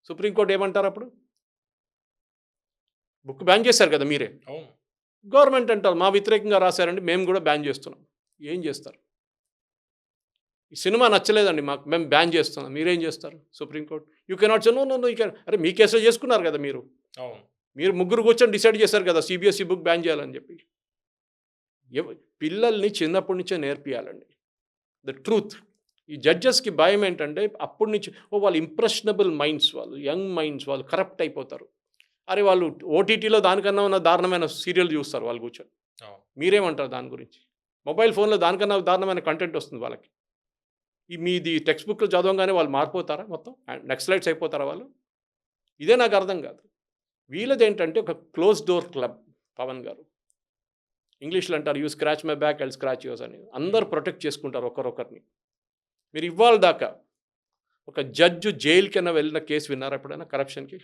సుప్రీంకోర్టు ఏమంటారు అప్పుడు? బుక్ బ్యాన్ చేశారు కదా మీరే. గవర్నమెంట్ అంటారు మా వ్యతిరేకంగా రాశారండి, మేము కూడా బ్యాన్ చేస్తున్నాం. ఏం చేస్తారు? ఈ సినిమా నచ్చలేదండి మాకు, మేము బ్యాన్ చేస్తున్నాం. మీరేం చేస్తారు? Supreme Court you cannot say no no no you can. అరే మీ కేసులో చేసుకున్నారు కదా మీరు. మీరు ముగ్గురు కూర్చొని డిసైడ్ చేశారు కదా సిబిఎస్ఈ బుక్ బ్యాన్ చేయాలని చెప్పి. పిల్లల్ని చిన్నప్పటి నుంచే నేర్పియాలండి ద ట్రూత్. ఈ జడ్జెస్కి భయం ఏంటంటే అప్పటి నుంచి వాళ్ళు ఇంప్రెషనబుల్ మైండ్స్, వాళ్ళు యంగ్ మైండ్స్, వాళ్ళు కరప్ట్ అయిపోతారు. అరే వాళ్ళు ఓటీటీలో దానికన్నా ఉన్న దారుణమైన సీరియల్ చూస్తారు వాళ్ళు కూర్చొని. మీరేమంటారు దాని గురించి? మొబైల్ ఫోన్లో దానికన్నా దారుణమైన కంటెంట్ వస్తుంది వాళ్ళకి. ఈ మీది టెక్స్ట్ బుక్లో చదవగానే వాళ్ళు మారిపోతారా? మొత్తం నెక్స్ట్లైట్స్ అయిపోతారా వాళ్ళు? ఇదే నాకు అర్థం కాదు. వీళ్ళది ఏంటంటే ఒక క్లోజ్ డోర్ క్లబ్. పవన్ గారు ఇంగ్లీష్లో అంటారు you scratch my back I'll scratch yours అని. అందరూ ప్రొటెక్ట్ చేసుకుంటారు ఒకరొకరిని. మీరు ఇవాళ దాకా ఒక జడ్జు జైలుకైనా వెళ్ళిన కేసు విన్నారా ఎప్పుడైనా కరప్షన్కి?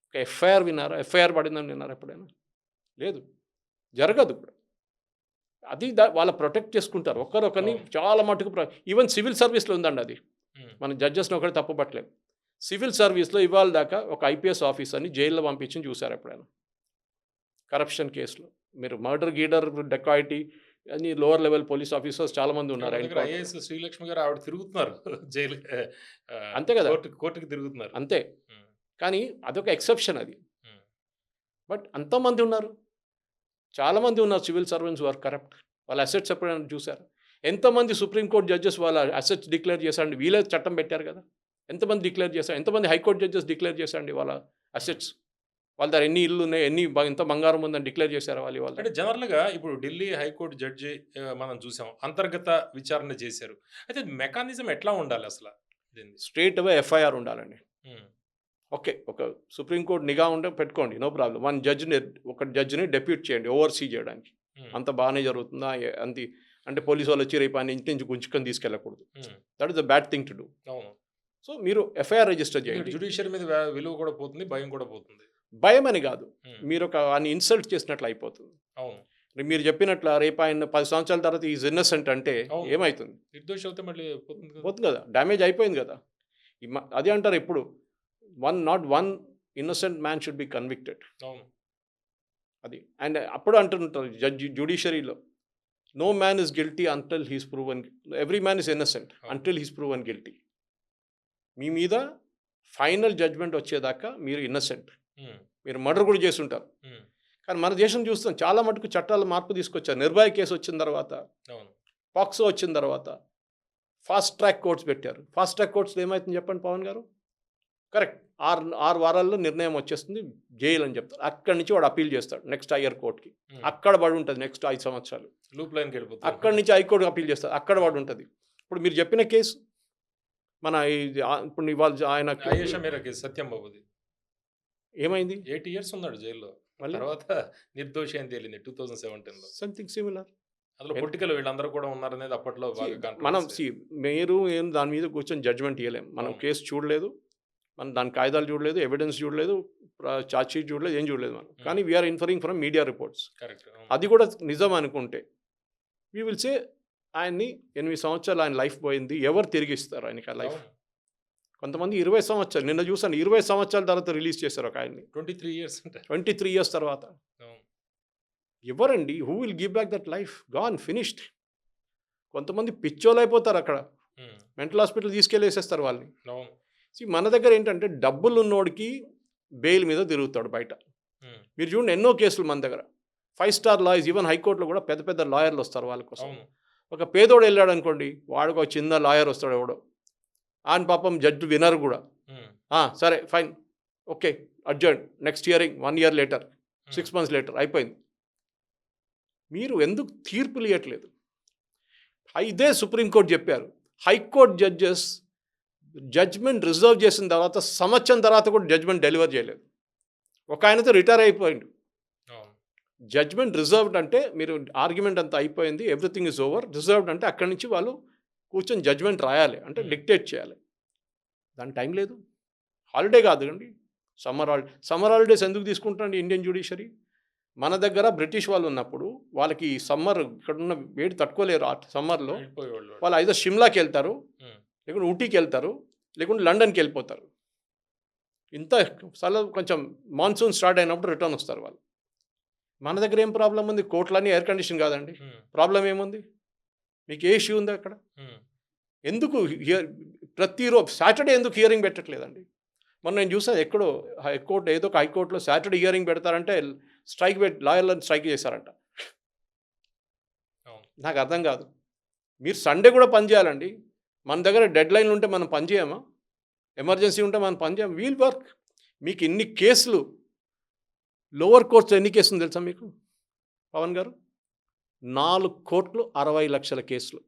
ఒక ఎఫ్ఐఆర్ విన్నారా? ఎఫ్ఐఆర్ పడిందని విన్నారా ఎప్పుడైనా? లేదు, జరగదు కూడా. అది వాళ్ళ ప్రొటెక్ట్ చేసుకుంటారు ఒకరొకరిని చాలా మటుకు. ఈవెన్ సివిల్ సర్వీస్లో ఉందండి అది. మన జడ్జెస్ని ఒకటి తప్పుపట్టలేదు. సివిల్ సర్వీస్లో ఇవాళ దాకా ఒక ఐపీఎస్ ఆఫీసర్ని జైల్లో పంపించి చూసారు ఎప్పుడైనా కరప్షన్ కేసులో? మీరు మర్డర్ గీడర్ డెకాయిటీ అని లోవర్ లెవెల్ పోలీస్ ఆఫీసర్స్ చాలా మంది ఉన్నారు. ఐఏఎస్ శ్రీలక్ష్మి గారు ఆవిడ తిరుగుతున్నారు జైలు, అంతే కదా, కోర్టుకి తిరుగుతున్నారు అంతే. కానీ అదొక ఎక్సెప్షన్ అది. బట్ అంతమంది ఉన్నారు, చాలామంది ఉన్నారు సివిల్ సర్వెంట్స్ ఆర్ కరప్ట్. వాళ్ళ అసెట్స్ ఎప్పుడైనా చూసారు? ఎంతమంది సుప్రీంకోర్టు జడ్జెస్ వాళ్ళ అసెట్స్ డిక్లేర్ చేశారండి? వీళ్ళే చట్టం పెట్టారు కదా. ఎంతమంది డిక్లేర్ చేశారు? ఎంతమంది హైకోర్టు జడ్జెస్ డిక్లేర్ చేశారండి వాళ్ళ అసెట్స్? వాళ్ళ దగ్గర ఎన్ని ఇల్లు ఉన్నాయి, ఎంత బంగారం ఉందని డిక్లేర్ చేశారు వాళ్ళు? అంటే జనరల్గా ఇప్పుడు ఢిల్లీ హైకోర్టు జడ్జి మనం చూసాం, అంతర్గత విచారణ చేశారు. అయితే మెకానిజం ఎట్లా ఉండాలి అసలు? స్ట్రేట్ అవే ఎఫ్ఐఆర్ ఉండాలండి. ఓకే, ఒక సుప్రీంకోర్టు నిఘా ఉంటే పెట్టుకోండి, నో ప్రాబ్లం. ఒక జడ్జిని డెప్యూట్ చేయండి ఓవర్సీ చేయడానికి. అంత బాగానే జరుగుతుందా అంది అంటే పోలీసు వాళ్ళు వచ్చి రేపు ఆయన ఇంటి నుంచి గుంజుకొని తీసుకెళ్ళకూడదు. That is the bad thing to do. So మీరు ఎఫ్ఐఆర్ రిజిస్టర్ చేయండి. జ్యుడిషియరీ మీద విలువ కూడా పోతుంది, భయం కూడా పోతుంది. భయం అని కాదు, మీరు ఒక ఆయన ఇన్సల్ట్ చేసినట్లు అయిపోతుంది. మీరు చెప్పినట్లు రేపు ఆయన 10 సంవత్సరాల తర్వాత ఈజ్ ఇన్నసెంట్ అంటే ఏమవుతుంది? నిర్దోషి అయితే మళ్ళీ పోతుంది కదా, డ్యామేజ్ అయిపోయింది కదా. అదే అంటారు ఎప్పుడు, not one innocent man should be convicted. అది. అండ్ అప్పుడు అంటుంటారు జ్యుడిషియరీలో no man is guilty until he's proven, every man is innocent until he's proven guilty. మీ మీద ఫైనల్ జడ్జ్మెంట్ వచ్చేదాకా మీరు ఇన్నసెంట్. మీరు మర్డర్ కూడా చేసి ఉంటారు. కానీ మన దేశం చూస్తాం చాలా మటుకు చట్టాలు మార్పు తీసుకొచ్చారు. నిర్భయ కేసు వచ్చిన తర్వాత, పాక్సో వచ్చిన తర్వాత ఫాస్ట్ ట్రాక్ కోర్ట్స్ పెట్టారు. ఫాస్ట్ ట్రాక్ కోర్ట్స్లో ఏమవుతుంది చెప్పండి పవన్ గారు? కరెక్ట్, 6 వారాల్లో నిర్ణయం వచ్చేస్తుంది, జైలు అని చెప్తారు. అక్కడి నుంచి వాడు అప్పీల్ చేస్తాడు నెక్స్ట్ హయ్యర్ కోర్టుకి, అక్కడ పడి ఉంటుంది నెక్స్ట్ 5 సంవత్సరాలు. లూప్ లైన్కి వెళ్ళిపోతుంది. అక్కడి నుంచి హైకోర్టు అప్పీల్ చేస్తారు, అక్కడ పడి ఉంటుంది. ఇప్పుడు మీరు చెప్పిన కేసు మన ఇప్పుడు ఇవాళ ఆయన సత్యం బాబుది ఏమైంది? 8 years ఉన్నాడు జైల్లో, తర్వాత నిర్దోషి అని తేలింది 2017లో. Something similar. అందులో పొలిటికల్ వీళ్ళందరూ కూడా ఉన్నారనేది అప్పట్లో మనం మీరు ఏం దాని మీద కూర్చొని జడ్జ్మెంట్ ఇవ్వలేం. మనం కేసు చూడలేదు, మనం దాని కాగితాలు చూడలేదు, ఎవిడెన్స్ చూడలేదు, ఛార్జ్ షీట్ చూడలేదు, ఏం చూడలేదు మనం. కానీ వీఆర్ ఇన్ఫరింగ్ ఫ్రమ్ మీడియా రిపోర్ట్స్. అది కూడా నిజం అనుకుంటే వీ విల్ సే ఆయన్ని 8 సంవత్సరాలు ఆయన లైఫ్ పోయింది, ఎవరు తిరిగి ఇస్తారు ఆయనకి ఆ లైఫ్? కొంతమంది 20 సంవత్సరాలు, నిన్న చూసాను 20 సంవత్సరాల తర్వాత రిలీజ్ చేశారు ఒక ఆయన్ని. 23 years తర్వాత. ఎవరండి? Who will give back that life? Gone, finished. కొంతమంది పిచ్చోలు అయిపోతారు అక్కడ, మెంటల్ హాస్పిటల్ తీసుకెళ్ళేసేస్తారు వాళ్ళని. మన దగ్గర ఏంటంటే డబ్బులు ఉన్నోడికి బెయిల్ మీద తిరుగుతాడు బయట. మీరు చూడండి ఎన్నో కేసులు మన దగ్గర 5 star లాయర్స్, ఈవెన్ హైకోర్టులో కూడా పెద్ద పెద్ద లాయర్లు వస్తారు వాళ్ళ కోసం. ఒక పేదోడు వెళ్ళాడు అనుకోండి, వాడికి ఒక చిన్న లాయర్ వస్తాడు ఎవడో, ఆయన పాపం జడ్జి వినరు కూడా. సరే fine, okay, adjourn, next hearing 1 year later, 6 months later అయిపోయింది. మీరు ఎందుకు తీర్పులు ఇవ్వట్లేదు? ఇదే సుప్రీంకోర్టు చెప్పారు, హైకోర్టు జడ్జెస్ జడ్జ్మెంట్ రిజర్వ్ చేసిన తర్వాత సంవత్సరం తర్వాత కూడా జడ్జ్మెంట్ డెలివర్ చేయలేదు. ఒక ఆయనతో రిటైర్ అయిపోయిండు. అవును. జడ్జ్మెంట్ రిజర్వ్డ్ అంటే మీరు ఆర్గ్యుమెంట్ అంతా అయిపోయింది, ఎవ్రీథింగ్ ఇస్ ఓవర్. రిజర్వ్డ్ అంటే అక్కడి నుంచి వాళ్ళు కూర్చొని జడ్జ్మెంట్ రాయాలి, అంటే డిక్టేట్ చేయాలి. దాని టైం లేదు. హాలిడే కాదండి, సమ్మర్ హాలిడేస్ ఎందుకు తీసుకుంటారండి ఇండియన్ జ్యుడిషియరీ? మన దగ్గర బ్రిటిష్ వాళ్ళు ఉన్నప్పుడు వాళ్ళకి సమ్మర్ ఇక్కడున్న వేడి తట్టుకోలేరు. ఆ సమ్మర్లో వెళ్ళిపోయేవాళ్ళు. వాళ్ళు ఐదో షిమ్లాకి వెళ్తారు, ఉమ్. లేకుంటే ఊటీకి వెళ్తారు, లేకుంటే లండన్కి వెళ్ళిపోతారు. ఇంత కొంచెం మాన్సూన్ స్టార్ట్ అయినప్పుడు రిటర్న్ వస్తారు వాళ్ళు. మన దగ్గర ఏం ప్రాబ్లం ఉంది? కోట్లన్నీ ఎయిర్ కండిషన్ కాదండి, ప్రాబ్లం ఏముంది? మీకు ఏ ఇష్యూ ఉంది అక్కడ? ఎందుకు ప్రతిరోజు సాటర్డే ఎందుకు హియరింగ్ పెట్టట్లేదండి? మొన్న నేను చూసాను ఎక్కడో హైకోర్టు, ఏదో ఒక హైకోర్టులో సాటర్డే హియరింగ్ పెడతారంటే స్ట్రైక్ లాయర్లను స్ట్రైక్ చేశారంట. నాకు అర్థం కాదు. మీరు సండే కూడా పని చేయాలండి. మన దగ్గర డెడ్ లైన్లు ఉంటే మనం పని చేయమా? ఎమర్జెన్సీ ఉంటే మనం పని చేయం. Wheel work. మీకు ఇన్ని కేసులు, లోవర్ కోర్ట్స్ ఎన్ని కేసులు తెలుసా మీకు పవన్ గారు? 4,60,00,000 కేసులు.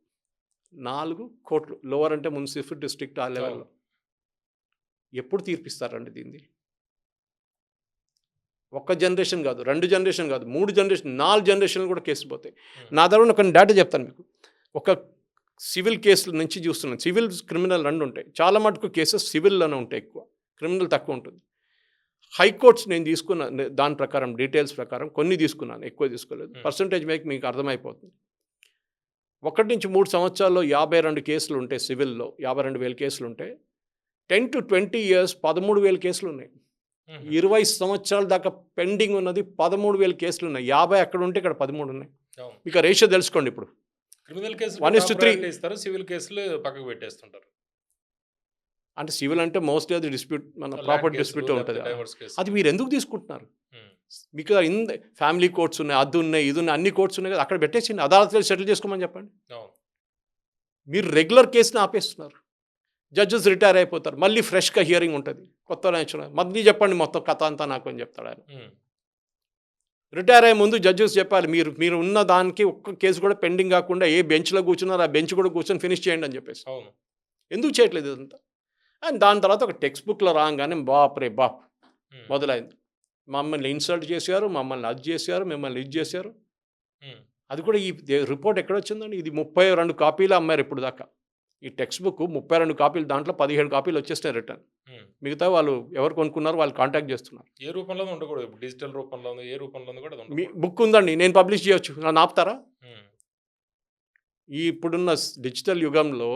4 కోట్లు. లోవర్ అంటే మున్సిపల్ డిస్ట్రిక్ట్ ఆ లెవెల్లో. ఎప్పుడు తీర్పిస్తారండి దీన్ని? ఒక్క జనరేషన్ కాదు, 2 జనరేషన్ కాదు, 3 జనరేషన్, 4 జనరేషన్లు కూడా కేసులు పోతాయి. నా దగ్గర కొన్ని డేటా చెప్తాను మీకు. ఒక సివిల్ కేసుల నుంచి చూస్తున్నాను. సివిల్, క్రిమినల్ 2 ఉంటాయి. చాలా మటుకు కేసెస్ సివిల్లోనే ఉంటాయి ఎక్కువ, క్రిమినల్ తక్కువ ఉంటుంది. హైకోర్ట్స్ నేను తీసుకున్న దాని ప్రకారం, డీటెయిల్స్ ప్రకారం కొన్ని తీసుకున్నాను, ఎక్కువ తీసుకోలేదు. పర్సంటేజ్ మీకు అర్థమైపోతుంది. 1 నుంచి 3 సంవత్సరాల్లో 52 కేసులు ఉంటాయి సివిల్లో, 52,000 కేసులు ఉంటాయి. 10 to 20 years 13,000 కేసులు ఉన్నాయి. 20 సంవత్సరాల దాకా పెండింగ్ ఉన్నది 13,000 కేసులు ఉన్నాయి. 50 అక్కడ ఉంటే ఇక్కడ 13 ఉన్నాయి. మీకు ఆ రేషియో తెలుసుకోండి. ఇప్పుడు క్రిమినల్ కేసులు 1:3 ఇస్తారు, సివిల్ కేసులు పక్కకు పెట్టేస్తుంటారు. అంటే సివిల్ అంటే మోస్ట్లీ అది డిస్ప్యూట్, మన ప్రాపర్టీ డిస్ప్యూట్ ఉంటుంది. అది మీరు ఎందుకు తీసుకుంటున్నారు? మీకు ఫ్యామిలీ కోర్ట్స్ ఉన్నాయి, అది ఉన్నాయి, ఇది ఉన్నాయి, అన్ని కోర్ట్స్ ఉన్నాయి కదా, అక్కడ పెట్టేసింది, అదాలత్లో సెటిల్ చేసుకోమని చెప్పండి. మీరు రెగ్యులర్ కేసుని ఆపేస్తున్నారు. జడ్జెస్ రిటైర్ అయిపోతారు, మళ్ళీ ఫ్రెష్గా హియరింగ్ ఉంటుంది, కొత్త నేచురల్. మళ్ళీ చెప్పండి మొత్తం కథ అంతా నాకు అని చెప్తాడు ఆయన. రిటైర్ అయ్యే ముందు జడ్జెస్ చెప్పాలి, మీరు ఉన్న దానికి ఒక్క కేసు కూడా పెండింగ్ కాకుండా ఏ బెంచ్లో కూర్చున్నారో ఆ బెంచ్ కూడా కూర్చొని ఫినిష్ చేయండి అని చెప్పేసి. ఎందుకు చేయట్లేదు ఇదంతా? అండ్ దాని తర్వాత ఒక టెక్స్ట్ బుక్లో రాగానే బాప్ రే బాప్ మొదలైంది. మమ్మల్ని ఇన్సల్ట్ చేశారు, మమ్మల్ని అది చేశారు, మిమ్మల్ని ఇది చేశారు. అది కూడా ఈ రిపోర్ట్ ఎక్కడొచ్చిందండి? ఇది 32 కాపీలు అమ్మారు ఇప్పుడు దాకా. ఈ టెక్స్ట్ బుక్ 32 కాపీలు, దాంట్లో 17 కాపీలు వచ్చేస్తాయి రిటర్న్. మిగతా వాళ్ళు ఎవరు కొనుక్కున్నారు వాళ్ళు కాంటాక్ట్ చేస్తున్నారు. ఏ రూపంలో ఉండకూడదు, డిజిటల్ రూపంలో, ఏ రూపంలో కూడా మీ బుక్ ఉందండి, నేను పబ్లిష్ చేయొచ్చు, నన్ను ఆపుతారా? ఈ ఇప్పుడున్న డిజిటల్ యుగంలో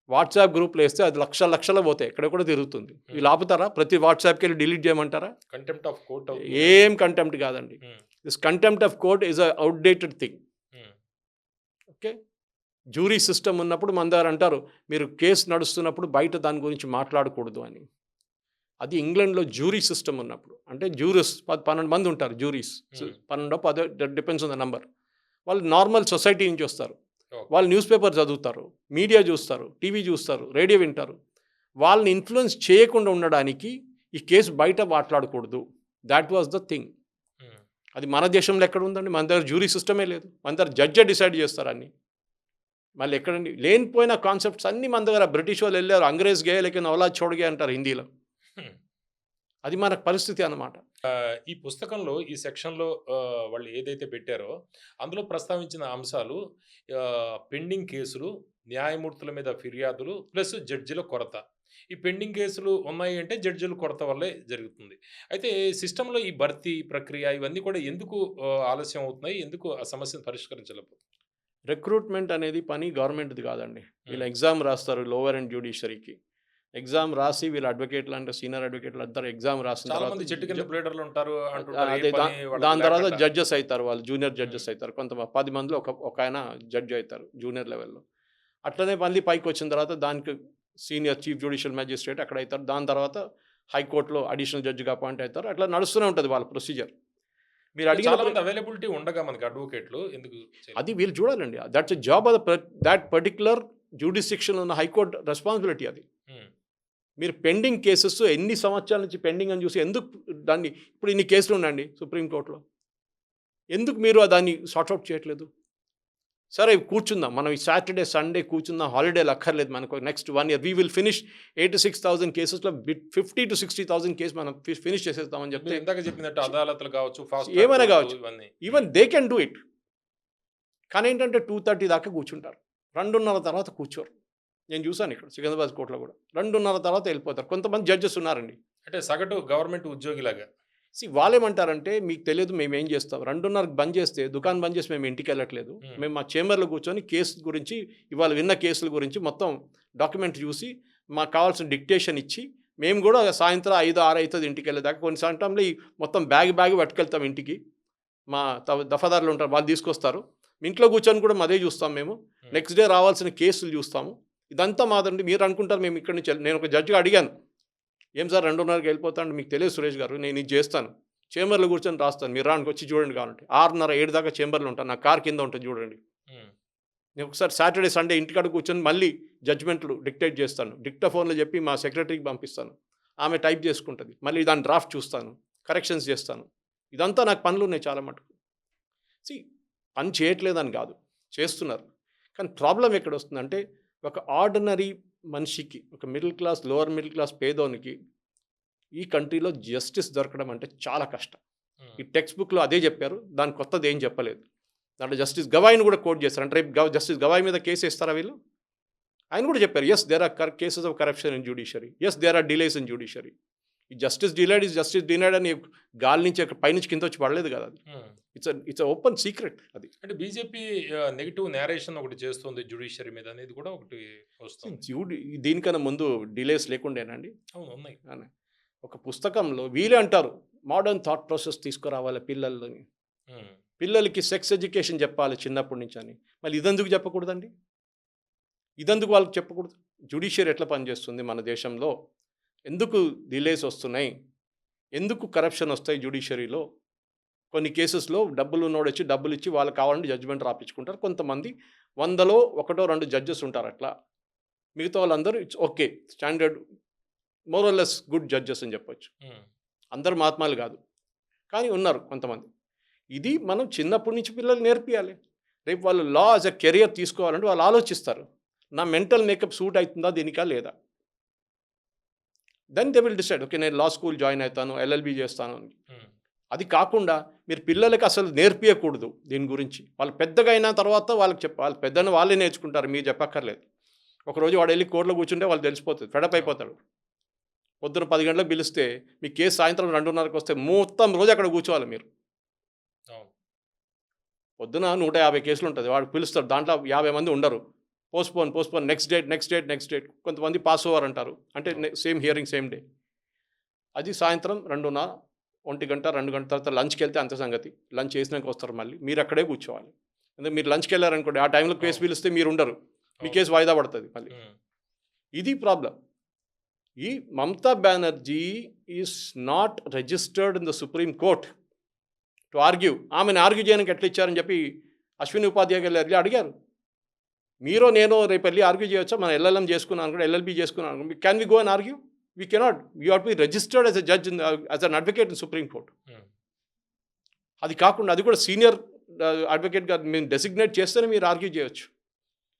వాట్సాప్ గ్రూప్లో వేస్తే అది లక్షలు పోతాయి, ఎక్కడ కూడా తిరుగుతుంది. వీళ్ళు ఆపుతారా? ప్రతి వాట్సాప్కి వెళ్ళి డిలీట్ చేయమంటారా? Contempt of court. ఏం కంటెంప్ట్ కాదండి. This contempt of court is a outdated thing. Okay, jury system ఉన్నప్పుడు మన దగ్గర అంటారు మీరు కేసు నడుస్తున్నప్పుడు బయట దాని గురించి మాట్లాడకూడదు అని. అది ఇంగ్లాండ్లో జ్యూరీ సిస్టమ్ ఉన్నప్పుడు, అంటే జ్యూరీస్ 12 మంది ఉంటారు, juries 12-10 depends on the number. వాళ్ళు నార్మల్ సొసైటీ నుంచి వస్తారు, వాళ్ళు న్యూస్ పేపర్ చదువుతారు, మీడియా చూస్తారు, టీవీ చూస్తారు, రేడియో వింటారు. వాళ్ళని ఇన్ఫ్లుయెన్స్ చేయకుండా ఉండడానికి ఈ కేసు బయట మాట్లాడకూడదు. That was the thing. అది మన దేశంలో ఎక్కడ ఉందండి? మన దగ్గర జ్యూరీ సిస్టమే లేదు, మన దగ్గర జడ్జే డిసైడ్ చేస్తారు అన్నీ. మళ్ళీ ఎక్కడండి లేనిపోయిన కాన్సెప్ట్స్ అన్నీ మన దగ్గర. బ్రిటిష్ వాళ్ళు వెళ్ళారు, అంగ్రేజ్ గే లేకపోతే ఔలాద్ చోడ్గే అంటారు హిందీలో. అది మన పరిస్థితి అన్నమాట. ఈ పుస్తకంలో ఈ సెక్షన్లో వాళ్ళు ఏదైతే పెట్టారో అందులో ప్రస్తావించిన అంశాలు పెండింగ్ కేసులు, న్యాయమూర్తుల మీద ఫిర్యాదులు, ప్లస్ జడ్జిల కొరత. ఈ పెండింగ్ కేసులు ఉన్నాయి అంటే జడ్జిల కొరత వల్లే జరుగుతుంది. అయితే సిస్టంలో ఈ భర్తీ ప్రక్రియ ఇవన్నీ కూడా ఎందుకు ఆలస్యం అవుతున్నాయి? ఎందుకు ఆ సమస్యను పరిష్కరించలేకపోతుంది? రిక్రూట్మెంట్ అనేది పని గవర్నమెంట్ది కాదండి. వీళ్ళు ఎగ్జామ్ రాస్తారు లోవర్ అండ్ జ్యుడిషియరీకి. ఎగ్జామ్ రాసి వీళ్ళు అడ్వకేట్లు అంటే సీనియర్ అడ్వకేట్లు అంటారు. ఎగ్జామ్ రాసిన తర్వాత చెట్టు కింద ప్లేడర్లు ఉంటారు, దాని తర్వాత జడ్జెస్ అవుతారు, వాళ్ళు జూనియర్ జడ్జెస్ అవుతారు. కొంత 10 మందిలో ఒక ఆయన జడ్జి అవుతారు జూనియర్ లెవెల్లో. అట్లనే మళ్ళీ పైకి వచ్చిన తర్వాత దానికి సీనియర్ చీఫ్ జ్యుడిషియల్ మ్యాజిస్ట్రేట్ అక్కడ అవుతారు. దాని తర్వాత హైకోర్టులో అడిషనల్ జడ్జిగా అపాయింట్ అవుతారు. అట్లా నడుస్తూనే ఉంటుంది వాళ్ళ ప్రొసీజర్. మీరు అడిగిన అవైలబిలిటీ ఉండగా మనకి అడ్వకేట్లు ఎందుకు? అది వీళ్ళు చూడాలండి. That's job of that particular jurisdiction ఉన్న హైకోర్టు రెస్పాన్సిబిలిటీ అది. మీరు పెండింగ్ కేసెస్ ఎన్ని సంవత్సరాల నుంచి పెండింగ్ అని చూసి ఎందుకు దాన్ని ఇప్పుడు ఇన్ని కేసులు ఉన్నాయండి సుప్రీంకోర్టులో. ఎందుకు మీరు దాన్ని సార్ట్అవుట్ చేయట్లేదు? సరే కూర్చుందాం, మనం ఈ సాటర్డే సండే కూర్చుందాం, హాలిడేలు అక్కర్లేదు మనకు. Next 1 year we will finish 86,000 కేసెస్లో 50 to 60,000 కేసు మనం ఫినిష్ చేసేస్తామని మీరు చెప్తే ఇందాక చెప్పినట్టు అదాలత్లు కావచ్చు, ఫాస్ట్ ఏమైనా కావచ్చు, ఇవన్నీ. Even they can do it. కానీ ఏంటంటే 2:30 దాకా కూర్చుంటారు, 2:30 తర్వాత కూర్చోరు. నేను చూసాను ఇక్కడ సికింద్రాబాద్ కోర్టులో కూడా 2:30 తర్వాత వెళ్ళిపోతారు. కొంతమంది జడ్జెస్ ఉన్నారండి. అంటే సగటు గవర్నమెంట్ ఉద్యోగిలాగా. వాళ్ళేమంటారంటే మీకు తెలియదు, మేము ఏం చేస్తాం, 2:30కి బంద్ చేస్తే దుకాణం బంద్ చేసి మేము ఇంటికి వెళ్ళట్లేదు, మేము మా చేంబర్లో కూర్చొని కేసు గురించి, ఇవాళ విన్న కేసుల గురించి మొత్తం డాక్యుమెంట్ చూసి మాకు కావాల్సిన డిక్టేషన్ ఇచ్చి మేము కూడా సాయంత్రం 5, 6 అవుతుంది ఇంటికి వెళ్ళేదాకా. కొన్ని సమయంలో ఈ మొత్తం బ్యాగ్ పట్టుకెళ్తాం ఇంటికి. మా దఫాదారులు ఉంటారు, వాళ్ళు తీసుకొస్తారు. ఇంట్లో కూర్చొని కూడా అదే చూస్తాం మేము. నెక్స్ట్ డే రావాల్సిన కేసులు చూస్తాము. ఇదంతా మాదండి. మీరు అనుకుంటారు మేము ఇక్కడి నుంచి నేను ఒక జడ్జిగా అడిగాను, ఏం సార్ 2:30కి వెళ్ళిపోతాను, మీకు తెలియదు సురేష్ గారు, నేను ఇది చేస్తాను, చేంబర్లో కూర్చొని రాస్తాను, మీరు రానికి వచ్చి చూడండి కావాలంటే. 6:30, 7 దాకా చేంబర్లో ఉంటాను, నా కార్ కింద ఉంటుంది చూడండి. నేను ఒకసారి సాటర్డే సండే ఇంటికాడ కూర్చొని మళ్ళీ జడ్జ్మెంట్లు డిక్టేట్ చేస్తాను, డిక్టాఫోన్లో చెప్పి మా సెక్రటరీకి పంపిస్తాను, ఆమె టైప్ చేసుకుంటుంది, మళ్ళీ దాని డ్రాఫ్ట్ చూస్తాను, కరెక్షన్స్ చేస్తాను. ఇదంతా నాకు పనులు ఉన్నాయి చాలా మటుకు. పని చేయట్లేదని కాదు, చేస్తున్నారు. కానీ ప్రాబ్లం ఎక్కడ వస్తుందంటే, ఒక ఆర్డినరీ మనిషికి, ఒక middle class, lower middle class పేదోనికి ఈ కంట్రీలో జస్టిస్ దొరకడం అంటే చాలా కష్టం. ఈ టెక్స్ట్ బుక్లో అదే చెప్పారు, దాని కొత్తది ఏం చెప్పలేదు. దాంట్లో జస్టిస్ గవాయిని కూడా కోట్ చేస్తారు. అంటే రేపు జస్టిస్ గవాయి మీద కేసు ఇస్తారా వీళ్ళు? ఆయన కూడా చెప్పారు, yes there are cases of corruption in judiciary, yes there are delays in judiciary. ఈ జస్టిస్ డినైడ్ అని గాలి నుంచి పైనుంచి కింద వచ్చి పడలేదు కదా, అది ఇట్స్ ఓపెన్ సీక్రెట్. అది అంటే బీజేపీ నెగిటివ్ నేరేషన్ ఒకటి చేస్తుంది జ్యుడిషియరీ మీద అనేది కూడా ఒకటి వస్తుంది. దీనికన్నా ముందు డిలేస్ లేకుండేనండి. అవును, ఉన్నాయి. ఒక పుస్తకంలో వీలే అంటారు, మోడర్న్ థాట్ ప్రాసెస్ తీసుకురావాలి పిల్లల్ని, పిల్లలకి సెక్స్ ఎడ్యుకేషన్ చెప్పాలి చిన్నప్పటి నుంచి అని. మళ్ళీ ఇదెందుకు చెప్పకూడదండి? ఇదెందుకు వాళ్ళకి చెప్పకూడదు? జ్యుడిషియరీ ఎట్లా పనిచేస్తుంది మన దేశంలో, ఎందుకు డిలేస్ వస్తున్నాయి, ఎందుకు కరప్షన్ వస్తాయి జ్యుడిషియరీలో? కొన్ని కేసెస్లో డబ్బులు ఉన్నోడు వచ్చి డబ్బులు ఇచ్చి వాళ్ళకి కావాలంటే జడ్జిమెంట్ రాపించుకుంటారు. కొంతమంది 100లో 1-2 జడ్జెస్ ఉంటారు అట్లా. మిగతా వాళ్ళందరూ it's okay, standard, మోరల్లెస్ good judges అని చెప్పొచ్చు. అందరు మహాత్మాలు కాదు, కానీ ఉన్నారు కొంతమంది. ఇది మనం చిన్నప్పటి నుంచి పిల్లలు నేర్పియాలి. రేపు వాళ్ళు లా యాజ్ అ కెరియర్ తీసుకోవాలంటే వాళ్ళు ఆలోచిస్తారు, నా మెంటల్ మేకప్ సూట్ అవుతుందా దీనికా లేదా. Then they will decide, okay నేను లా స్కూల్ జాయిన్ అవుతాను, LLB చేస్తాను అని. అది కాకుండా మీరు పిల్లలకి అసలు నేర్పించకూడదు దీని గురించి. వాళ్ళు పెద్దగా అయిన తర్వాత వాళ్ళకి వాళ్ళు పెద్దను వాళ్ళే నేర్చుకుంటారు, మీరు చెప్పక్కర్లేదు. ఒకరోజు వాడు వెళ్ళి కోర్టులో కూర్చుంటే వాళ్ళు తెలిసిపోతుంది, ఫెడప్ అయిపోతాడు. పొద్దున 10 గంటలకు పిలిస్తే మీ కేసు సాయంత్రం 2:30కి వస్తే మొత్తం రోజు అక్కడ కూర్చోవాలి మీరు. పొద్దున 150 కేసులు ఉంటుంది, వాడు పిలుస్తాడు, దాంట్లో 50 మంది ఉండరు. Postpone next date. కొంతమంది పాస్ ఓవర్ అంటారు, అంటే సేమ్ హియరింగ్ సేమ్ డే. అది సాయంత్రం 2:30, 1 గంట 2 గంటల తర్వాత లంచ్కి వెళ్తే అంత సంగతి. లంచ్ చేసినాక వస్తారు, మళ్ళీ మీరు అక్కడే కూర్చోవాలి. అంటే మీరు లంచ్కి వెళ్ళారనుకోండి, ఆ టైంలో కేసు పిలిస్తే మీరు ఉండరు, మీ కేసు వాయిదా పడుతుంది మళ్ళీ. ఇది ప్రాబ్లం. ఈ Mamata Banerjee is not registered in the supreme court to argue. ఆమెను ఆర్గ్యూ చేయడానికి ఎట్లా ఇచ్చారని చెప్పి అశ్విని ఉపాధ్యాయ గారు వెళ్ళి అడిగారు. మీరో నేను రేపు వెళ్ళి ఆర్గ్యూ చేయొచ్చా, మనం LLM చేసుకున్నాను కూడా, LLB చేసుకున్నాను, can we go and argue? We cannot. You have to be registered as a judge as an advocate in Supreme Court. అది కాకుండా అది కూడా సీనియర్ అడ్వకేట్ గారు మేము డెసిగ్నేట్ చేస్తేనే మీరు ఆర్గ్యూ చేయొచ్చు.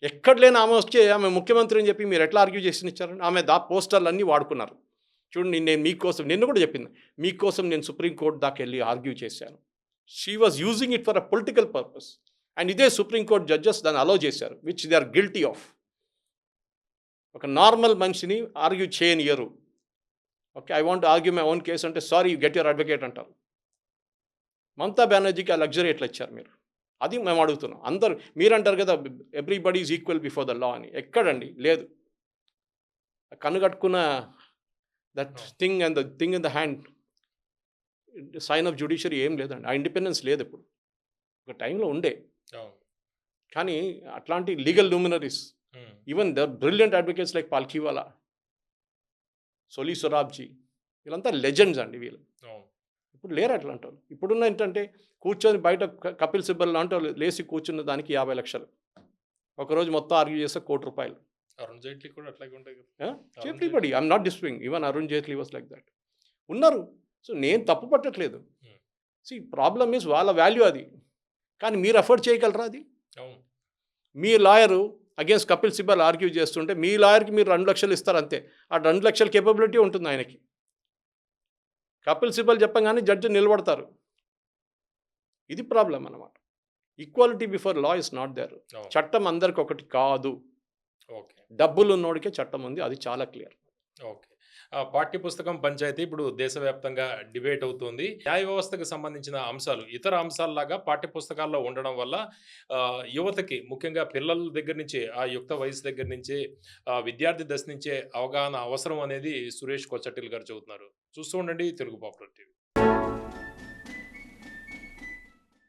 ఎక్కడ లేని ఆమె వచ్చే ఆమె ముఖ్యమంత్రి అని చెప్పి మీరు ఎట్లా ఆర్గ్యూ చేసి ఇచ్చారండి? ఆమె పోస్టర్లు అన్నీ వాడుకున్నారు. చూడండి, నేను మీకోసం, నిన్ను కూడా చెప్పింది, మీకోసం నేను సుప్రీంకోర్టు దాకా వెళ్ళి ఆర్గ్యూ చేశాను. She was using it for a political purpose. And ఇదే సుప్రీంకోర్టు జడ్జెస్ దాన్ని అలౌ చేశారు, which they are guilty of. ఒక నార్మల్ మనిషిని ఆర్గ్యూ చేయనియరు. Okay, I want argue my own case అంటే, sorry you get your advocate అంటారు. మమతా బెనర్జీకి ఆ luxury ఎట్లా ఇచ్చారు మీరు? అది మేము అడుగుతున్నాం. అందరూ మీరు అంటారు కదా, everybody is equal before the law అని. ఎక్కడండి? లేదు. కన్నుగట్టుకున్న that thing and the thing in the hand sign of judiciary ఏం లేదండి. ఆ ఇండిపెండెన్స్ లేదు. ఇప్పుడు ఒక టైంలో ఉండే, కానీ అట్లాంటి legal luminaries, even the brilliant advocates like Palkhivala, Soli Sorabjee, వీళ్ళంతా లెజెండ్స్ అండి. వీళ్ళు ఇప్పుడు లేరు అట్లా అంటారు. ఇప్పుడున్న ఏంటంటే కూర్చొని బయట కపిల్ సిబ్బల్ లాంటి లేచి కూర్చున్న దానికి 50 లక్షలు, ఒకరోజు మొత్తం ఆర్గ్యూ చేస్తే ₹1 కోటి. అరుణ్ జైట్లీ కూడా అట్లాగే ఉంటాయి. Everybody, I'm not disputing, even Arun Jaitley was like that. ఉన్నారు. సో నేను తప్పు పట్టట్లేదు. ప్రాబ్లమ్ ఈజ్ వాళ్ళ వాల్యూ అది. కానీ మీరు అఫోర్డ్ చేయగలరా అది? అవును. మీ lawyer against Kapil Sibal argue చేస్తుంటే మీ లాయర్కి మీరు 2 లక్షలు ఇస్తారు అంతే. ఆ 2 లక్షల కేపబిలిటీ ఉంటుంది ఆయనకి. కపిల్ సిబల్ చెప్పగానే జడ్జి నిలబడతారు. ఇది ప్రాబ్లం అన్నమాట. Equality before law is not there. అవును. చట్టం అందరికి ఒకటి కాదు. ఓకే. డబ్బులు ఉన్నోడికే చట్టం ఉంది, అది చాలా క్లియర్. ఓకే. పాఠ్య పుస్తకం పంచాయతీ ఇప్పుడు దేశవ్యాప్తంగా డిబేట్ అవుతుంది. న్యాయ వ్యవస్థకు సంబంధించిన అంశాలు ఇతర అంశాల్లాగా పాఠ్య పుస్తకాల్లో ఉండడం వల్ల యువతకి ముఖ్యంగా పిల్లల దగ్గర నుంచి ఆ యుక్త వయసు దగ్గర నుంచి విద్యార్థి దశ నుంచే అవగాహన అవసరం అనేది సురేష్ కొచ్చటిల్ గారు చెబుతున్నారు. చూస్తూ ఉండండి తెలుగు పాపులర్ టీవీ.